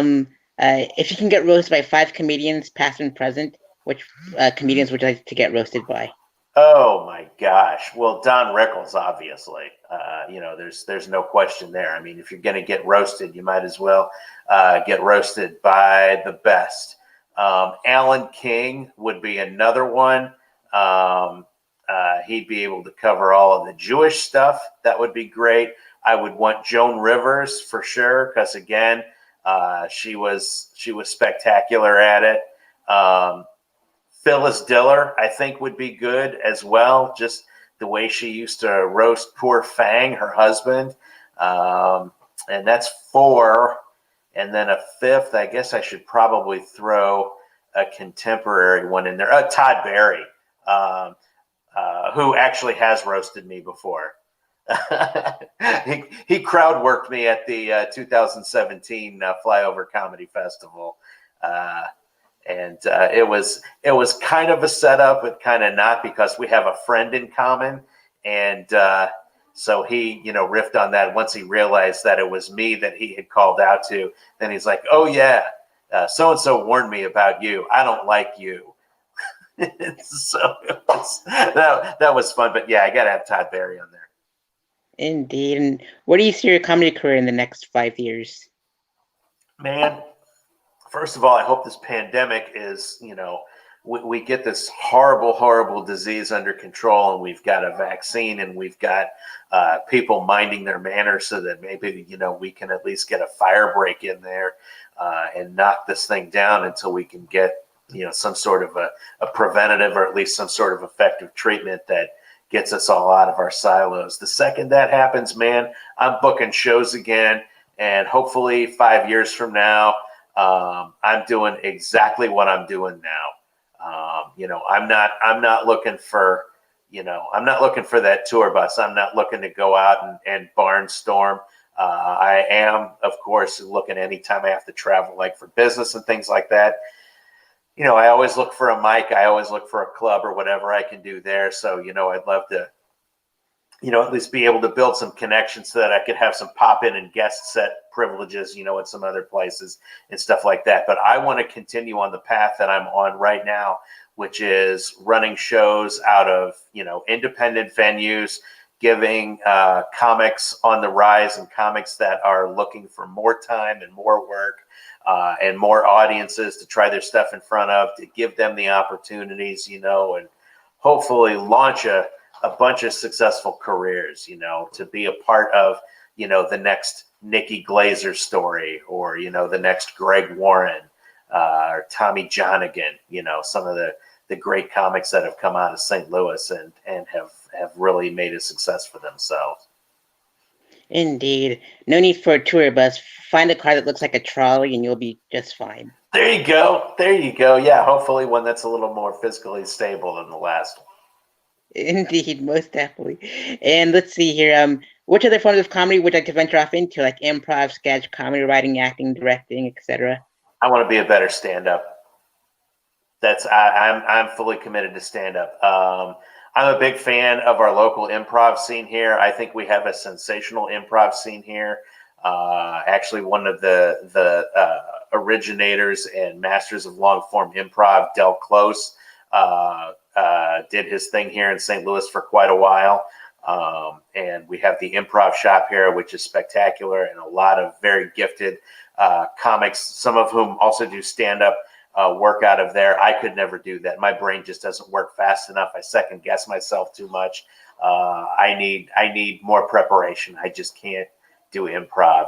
if you can get roasted by 5 comedians, past and present, which comedians would you like to get roasted by? Oh my gosh! Well, Don Rickles, obviously. There's no question there. I mean, if you're going to get roasted, you might as well get roasted by the best. Alan King would be another one. He'd be able to cover all of the Jewish stuff. That would be great. I would want Joan Rivers for sure, because again, she was spectacular at it. Phyllis Diller, I think, would be good as well. Just the way she used to roast poor Fang, her husband. And that's 4. And then a 5th, I guess I should probably throw a contemporary one in there. Todd Barry, who actually has roasted me before. he crowd worked me at the 2017 Flyover Comedy Festival. And it was kind of a setup, but kind of not, because we have a friend in common, and so he, riffed on that. Once he realized that it was me that he had called out to, then he's like, "Oh yeah, so and so warned me about you. I don't like you." So that was fun. But yeah, I got to have Todd Barry on there. Indeed. And where do you see your comedy career in the next 5 years? Man, first of all, I hope this pandemic is, we get this horrible, horrible disease under control, and we've got a vaccine, and we've got people minding their manners, so that maybe, we can at least get a fire break in there and knock this thing down until we can get, some sort of a preventative, or at least some sort of effective treatment that gets us all out of our silos. The second that happens, man, I'm booking shows again, and hopefully 5 years from now, I'm doing exactly what I'm doing now. I'm not looking for, I'm not looking for that tour bus. I'm not looking to go out and barnstorm. I am, of course, looking anytime I have to travel, like for business and things like that. I always look for a mic. I always look for a club or whatever I can do there. So, I'd love to, at least be able to build some connections so that I could have some pop in and guest set privileges, at some other places and stuff like that. But I want to continue on the path that I'm on right now, which is running shows out of, independent venues, giving comics on the rise and comics that are looking for more time and more work and more audiences to try their stuff in front of, to give them the opportunities, and hopefully launch a bunch of successful careers, to be a part of, the next Nikki Glazer story, or, the next Greg Warren or Tommy Johnigan, some of the great comics that have come out of St. Louis and have really made a success for themselves. Indeed. No need for a tour bus. Find a car that looks like a trolley and you'll be just fine. There you go. There you go. Yeah, hopefully one that's a little more fiscally stable than the last one. Indeed, most definitely. And let's see here. Which other forms of comedy would you like to venture off into, like improv, sketch, comedy writing, acting, directing, etc.? I want to be a better stand-up. I'm fully committed to stand-up. I'm a big fan of our local improv scene here. I think we have a sensational improv scene here. Actually, one of the originators and masters of long-form improv, Del Close, did his thing here in St. Louis for quite a while. And we have the improv shop here, which is spectacular, and a lot of very gifted comics, some of whom also do stand-up work out of there. I could never do that. My brain just doesn't work fast enough. I second guess myself too much. I need more preparation. I just can't do improv.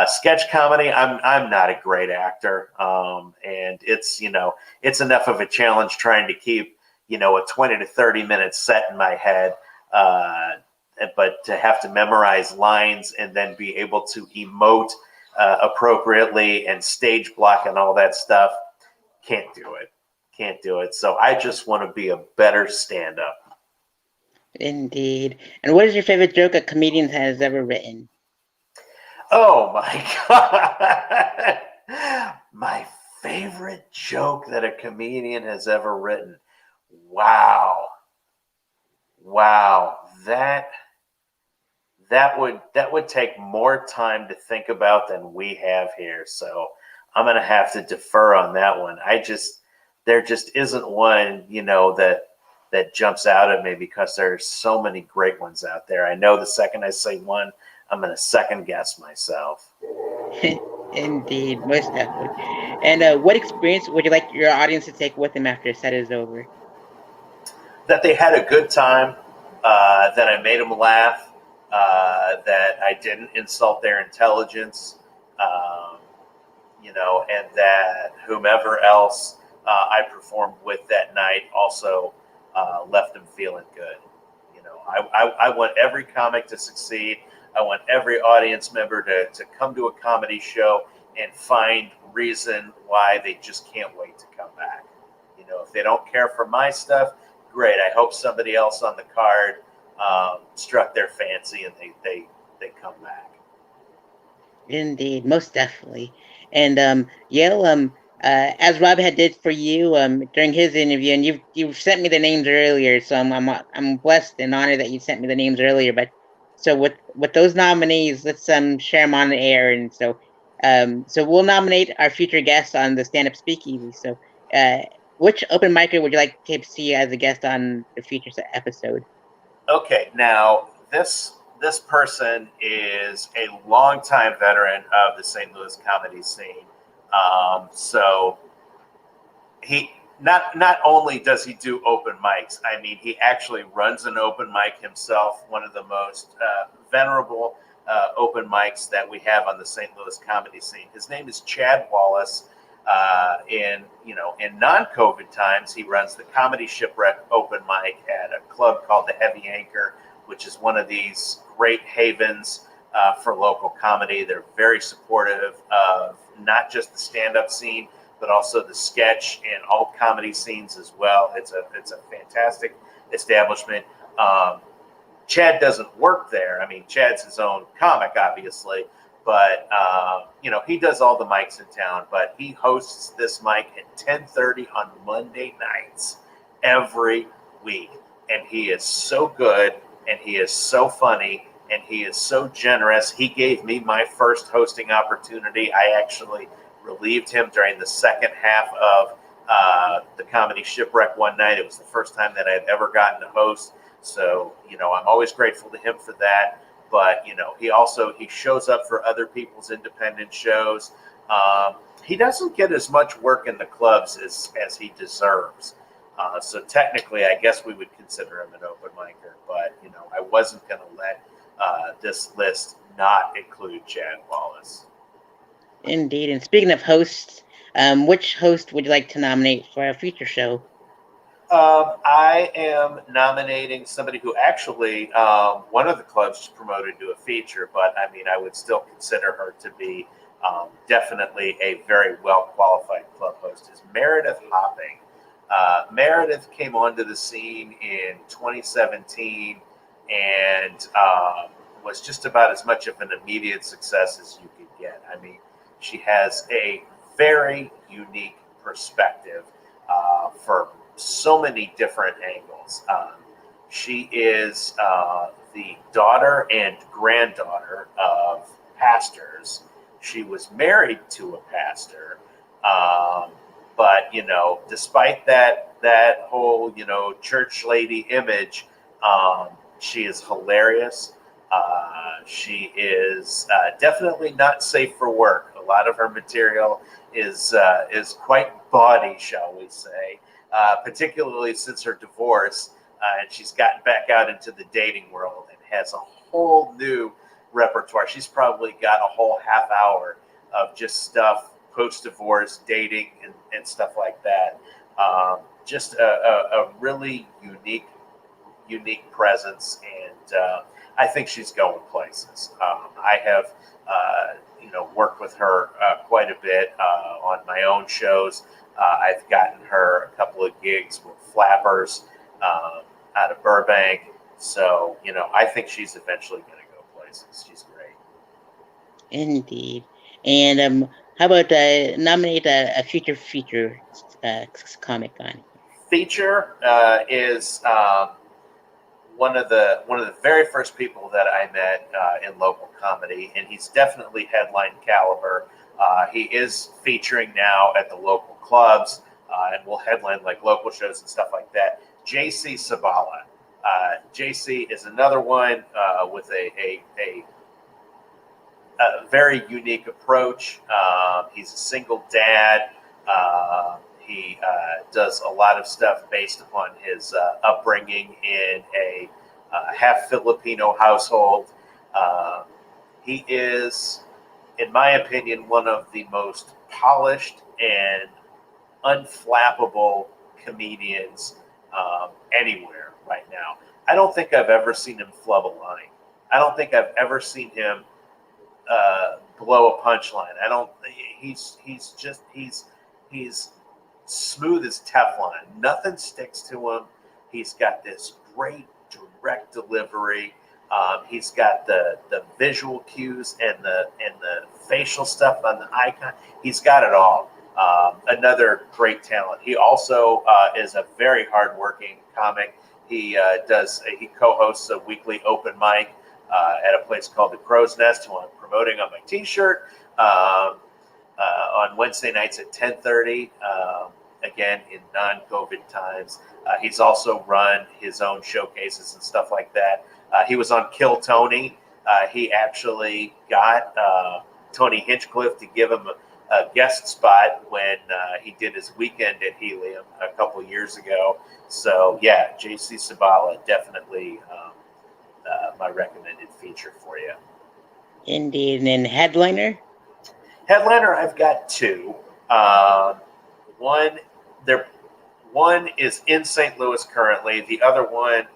Sketch comedy, I'm not a great actor, and it's enough of a challenge trying to keep a 20 to 30 minute set in my head, but to have to memorize lines and then be able to emote appropriately and stage block and all that stuff, can't do it. So I just want to be a better stand-up. Indeed. And what is your favorite joke a comedian has ever written? Oh my God. My favorite joke that a comedian has ever written. Wow. That would take more time to think about than we have here. So I'm going to have to defer on that one. There just isn't one, that jumps out at me, because there's so many great ones out there. I know the second I say one, I'm going to second guess myself. Indeed, most definitely. And what experience would you like your audience to take with them after a set is over? That they had a good time, that I made them laugh, that I didn't insult their intelligence, and that whomever else I performed with that night also left them feeling good. I want every comic to succeed. I want every audience member to come to a comedy show and find reason why they just can't wait to come back. If they don't care for my stuff, great. I hope somebody else on the card struck their fancy and they come back. Indeed, most definitely. And Yale, as Rob had did for you during his interview, and you've sent me the names earlier, so I'm blessed and honored that you sent me the names earlier. But so with those nominees, let's share them on the air, and so we'll nominate our future guests on the Stand Up Speakeasy. So uh, which open micer would you like to see as a guest on the future episode? Okay, now this person is a longtime veteran of the St. Louis comedy scene. So he not only does he do open mics, I mean, he actually runs an open mic himself. One of the most venerable open mics that we have on the St. Louis comedy scene. His name is Chad Wallace. In non-COVID times, he runs the Comedy Shipwreck open mic at a club called the Heavy Anchor, which is one of these great havens for local comedy. They're very supportive of not just the stand-up scene, but also the sketch and alt comedy scenes as well. It's a fantastic establishment. Chad doesn't work there. I mean, Chad's his own comic, obviously, but he does all the mics in town. But he hosts this mic at 10:30 on Monday nights every week, and he is so good, and he is so funny, and he is so generous. He gave me my first hosting opportunity. I actually relieved him during the second half of the Comedy Shipwreck one night. It was the first time that I had ever gotten to host. So, I'm always grateful to him for that. But, he shows up for other people's independent shows. He doesn't get as much work in the clubs as he deserves. So technically, I guess we would consider him an open micer. But, I wasn't going to let this list not include Chad Wallace. Indeed. And speaking of hosts, which host would you like to nominate for a future show? I am nominating somebody who actually one of the clubs just promoted to a feature, but I mean, I would still consider her to be definitely a very well qualified club host. Is Meredith Hopping. Meredith came onto the scene in 2017 and was just about as much of an immediate success as you could get. I mean, she has a very unique perspective for so many different angles. She is the daughter and granddaughter of pastors. She was married to a pastor, but despite that whole church lady image, she is hilarious. She is definitely not safe for work. A lot of her material is quite bawdy, shall we say. Particularly since her divorce, and she's gotten back out into the dating world and has a whole new repertoire. She's probably got a whole half hour of just stuff post-divorce, dating, and stuff like that. Just a really unique presence, and I think she's going places. I have worked with her quite a bit on my own shows. I've gotten her a couple of gigs with Flappers out of Burbank. So, I think she's eventually going to go places. She's great. Indeed. And how about nominate a future feature comic on? Feature is one of the very first people that I met in local comedy, and he's definitely headline caliber. He is featuring now at the local clubs and will headline like local shows and stuff like that. JC Sabala. JC is another one with a very unique approach. He's a single dad. He does a lot of stuff based upon his upbringing in a half Filipino household. He is, in my opinion, one of the most polished and unflappable comedians anywhere right now. I don't think I've ever seen him flub a line. I don't think I've ever seen him blow a punchline. I don't. He's smooth as Teflon. Nothing sticks to him. He's got this great direct delivery. He's got the visual cues and the facial stuff on the icon. He's got it all. Another great talent. He also is a very hardworking comic. He co-hosts a weekly open mic at a place called the Crow's Nest, who I'm promoting on my T-shirt on Wednesday nights at 10:30. Again, in non-COVID times. He's also run his own showcases and stuff like that. He was on Kill Tony. He actually got Tony Hinchcliffe to give him a guest spot when he did his weekend at Helium a couple years ago. So yeah, JC Sabala, definitely my recommended feature for you. Indeed. And headliner? Headliner, I've got two. One, one is in St. Louis currently. The other one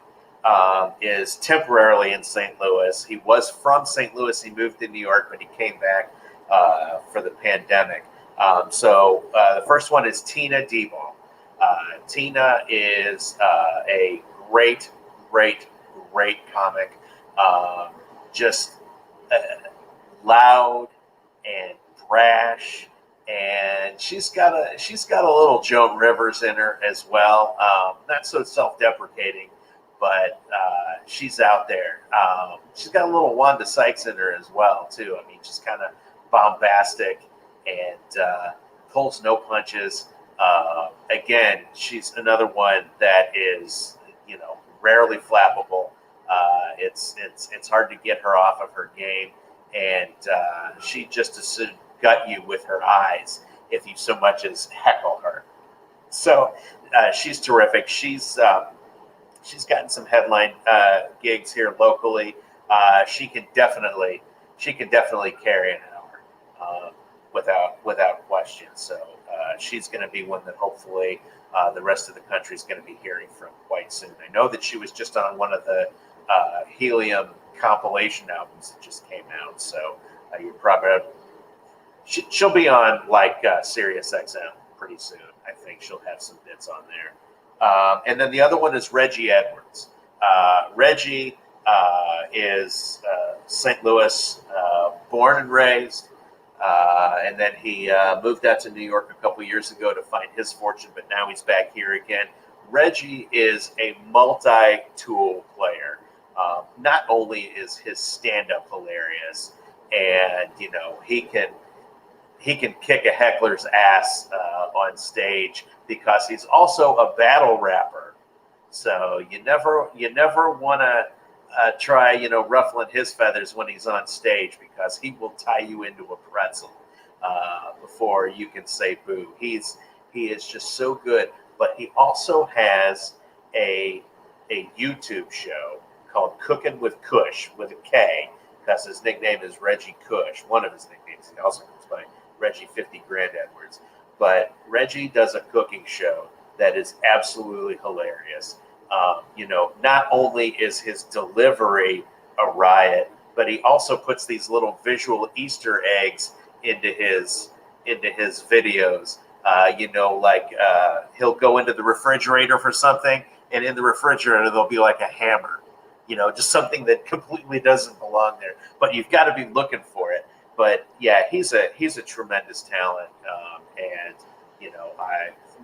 is temporarily in St. Louis. He was from St. Louis. He moved to New York, but he came back for the pandemic. So the first one is Tina Deball. Tina is a great, great, great comic. Just loud and brash, and she's got a little Joan Rivers in her as well. Not so self-deprecating, but she's out there. She's got a little Wanda Sykes in her as well too. I mean, she's kind of bombastic and pulls no punches. Again, she's another one that is, rarely flappable. It's hard to get her off of her game, and she just as soon gut you with her eyes if you so much as heckle her. So she's terrific. She's gotten some headline gigs here locally. She can definitely carry an hour without question. So she's going to be one that hopefully the rest of the country is going to be hearing from quite soon. I know that she was just on one of the Helium compilation albums that just came out. So you're probably she'll be on like Sirius XM pretty soon. I think she'll have some bits on there. And then the other one is Reggie Edwards. Reggie is St. Louis born and raised. And then he moved out to New York a couple years ago to find his fortune, but now he's back here again. Reggie is a multi-tool player. Not only is his stand-up hilarious, and he can kick a heckler's ass on stage, because he's also a battle rapper. So you never want to try ruffling his feathers when he's on stage, because he will tie you into a pretzel before you can say boo. He is just so good. But he also has a YouTube show called Cooking with Kush, with a K, because his nickname is Reggie Kush. One of his nicknames. He also goes by Reggie 50 Grand Edwards. But Reggie does a cooking show that is absolutely hilarious. Not only is his delivery a riot, but he also puts these little visual Easter eggs into his videos. He'll go into the refrigerator for something, and in the refrigerator there'll be like a hammer, just something that completely doesn't belong there. But you've got to be looking for it. But yeah, he's a tremendous talent, and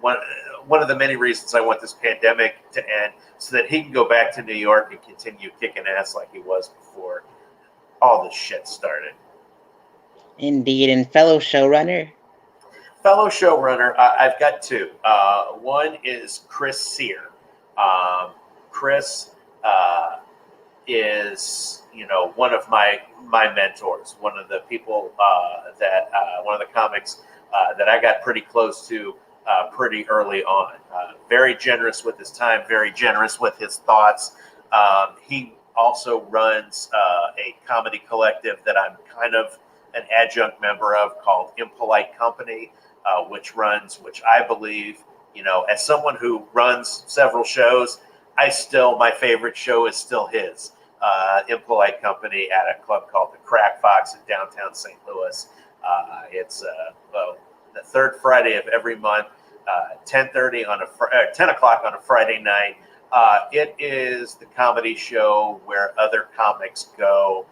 one of the many reasons I want this pandemic to end, so that he can go back to New York and continue kicking ass like he was before all this shit started. Indeed. And fellow showrunner? Fellow showrunner, I've got two. One is Chris Sear. Chris is one of my mentors, one of the people one of the comics that I got pretty close to pretty early on. Very generous with his time, very generous with his thoughts. He also runs a comedy collective that I'm kind of an adjunct member of, called Impolite Company, which I believe, as someone who runs several shows, my favorite show is still his. Impolite Company at a club called the Crack Fox in downtown St. Louis. It's the third Friday of every month, 10:30 10 o'clock on a Friday night. It is the comedy show where other comics go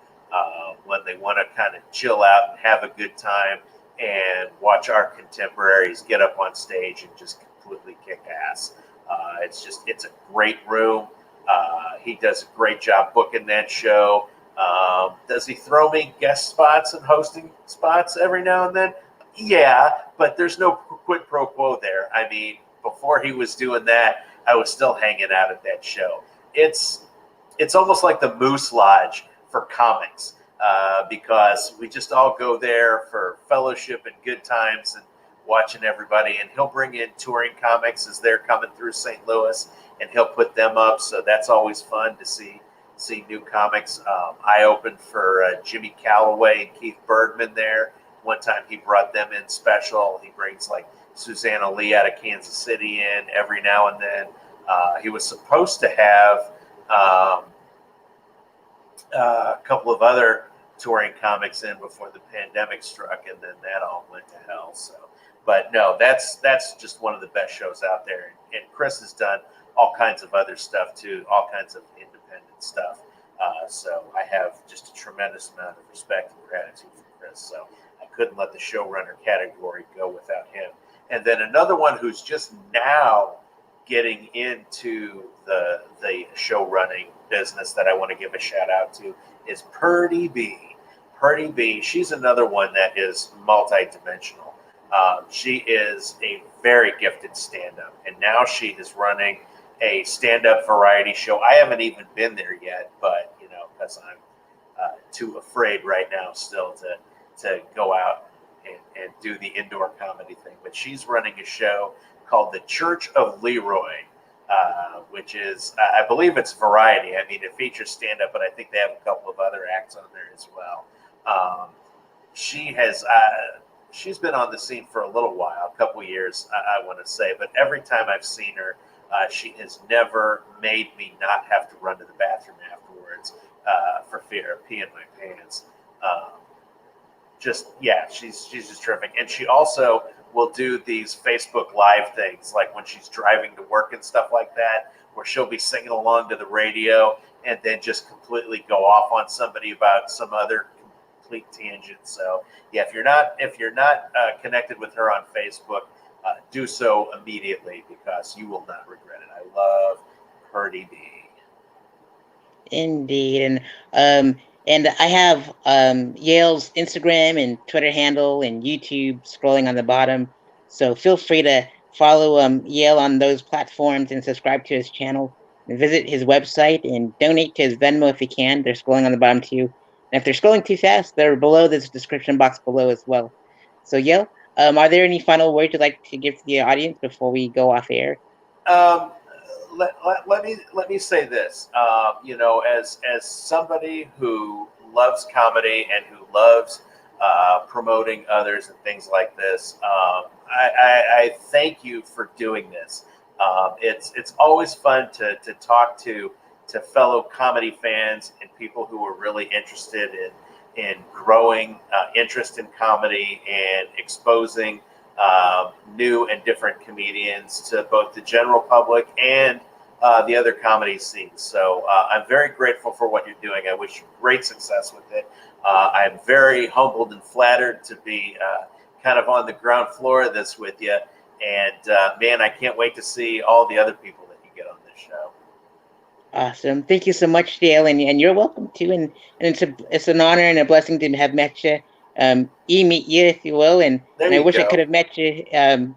when they want to kind of chill out and have a good time. and watch our contemporaries get up on stage and just completely kick ass. It's a great room. He does a great job booking that show. Does he throw me guest spots and hosting spots every now and then? Yeah, but there's no quid pro quo there. I mean, before he was doing that, I was still hanging out at that show. It's almost like the Moose Lodge for comics, because we just all go there for fellowship and good times and watching everybody. And he'll bring in touring comics as they're coming through St. Louis, and he'll put them up. So that's always fun to see new comics. I opened for Jimmy Calloway and Keith Bergman there. One time he brought them in special. He brings like Susanna Lee out of Kansas City in every now and then. He was supposed to have a couple of other touring comics in before the pandemic struck, and then that all went to hell. So, but no, that's just one of the best shows out there. And Chris has done all kinds of other stuff too, all kinds of independent stuff. So I have just a tremendous amount of respect and gratitude for Chris. So I couldn't let the showrunner category go without him. And then another one who's just now getting into the show running business that I want to give a shout out to is Purdy B. Purdy B. She's another one that is multidimensional. She is a very gifted stand-up, and now she is running a stand-up variety show. I haven't even been there yet, but because I'm too afraid right now still to go out and do the indoor comedy thing. But she's running a show called The Church of Leroy, which is, I believe it's variety. I mean, it features stand-up, but I think they have a couple of other acts on there as well. She's been on the scene for a little while, a couple years, I want to say, but every time I've seen her, she has never made me not have to run to the bathroom afterwards for fear of peeing my pants. She's just terrific. And she also will do these Facebook Live things, like when she's driving to work and stuff like that, where she'll be singing along to the radio and then just completely go off on somebody about some other complete tangent. So yeah, if you're not connected with her on Facebook, do so immediately, because you will not regret it. I love Purdy B. Indeed, and I have Yale's Instagram and Twitter handle and YouTube scrolling on the bottom. So feel free to follow Yale on those platforms and subscribe to his channel. And visit his website and donate to his Venmo if you can. They're scrolling on the bottom too. And if they're scrolling too fast, they're below this description box below as well. So Yale, are there any final words you'd like to give to the audience before we go off air? Let me say this. As somebody who loves comedy and who loves promoting others and things like this, I thank you for doing this. It's always fun to talk to fellow comedy fans and people who are really interested in growing interest in comedy and exposing new and different comedians to both the general public and the other comedy scenes. So I'm very grateful for what you're doing. I wish you great success with it. I'm very humbled and flattered to be kind of on the ground floor of this with you. And man, I can't wait to see all the other people that you get on this show. Awesome. Thank you so much, Dale, and you're welcome too. And it's an honor and a blessing to have met you, meet you, if you will. And I wish I could have met you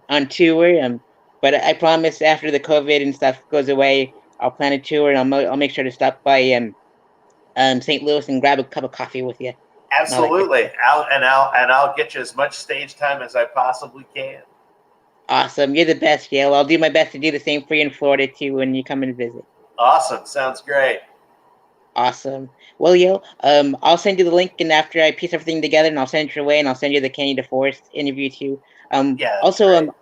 on tour. But I promise after the COVID and stuff goes away, I'll plan a tour, and I'll make sure to stop by St. Louis and grab a cup of coffee with you. Absolutely. I'll get you as much stage time as I possibly can. Awesome. You're the best, Yale. I'll do my best to do the same for you in Florida too when you come and visit. Awesome. Sounds great. Awesome. Well, Yale, I'll send you the link, and after I piece everything together, and I'll send it your way, and I'll send you the Kenny DeForest interview too. Also,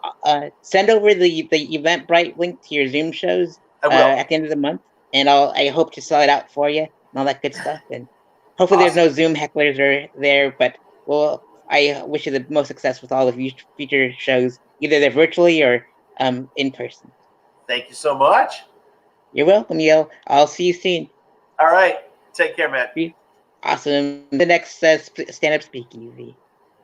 send over the Eventbrite link to your Zoom shows at the end of the month, and I hope to sell it out for you and all that good stuff. And hopefully, There's no Zoom hecklers there. But I wish you the most success with all of your future shows, either they're virtually or in person. Thank you so much. You're welcome, Yale. I'll see you soon. All right. Take care, man. Awesome. The next stand-up speakeasy.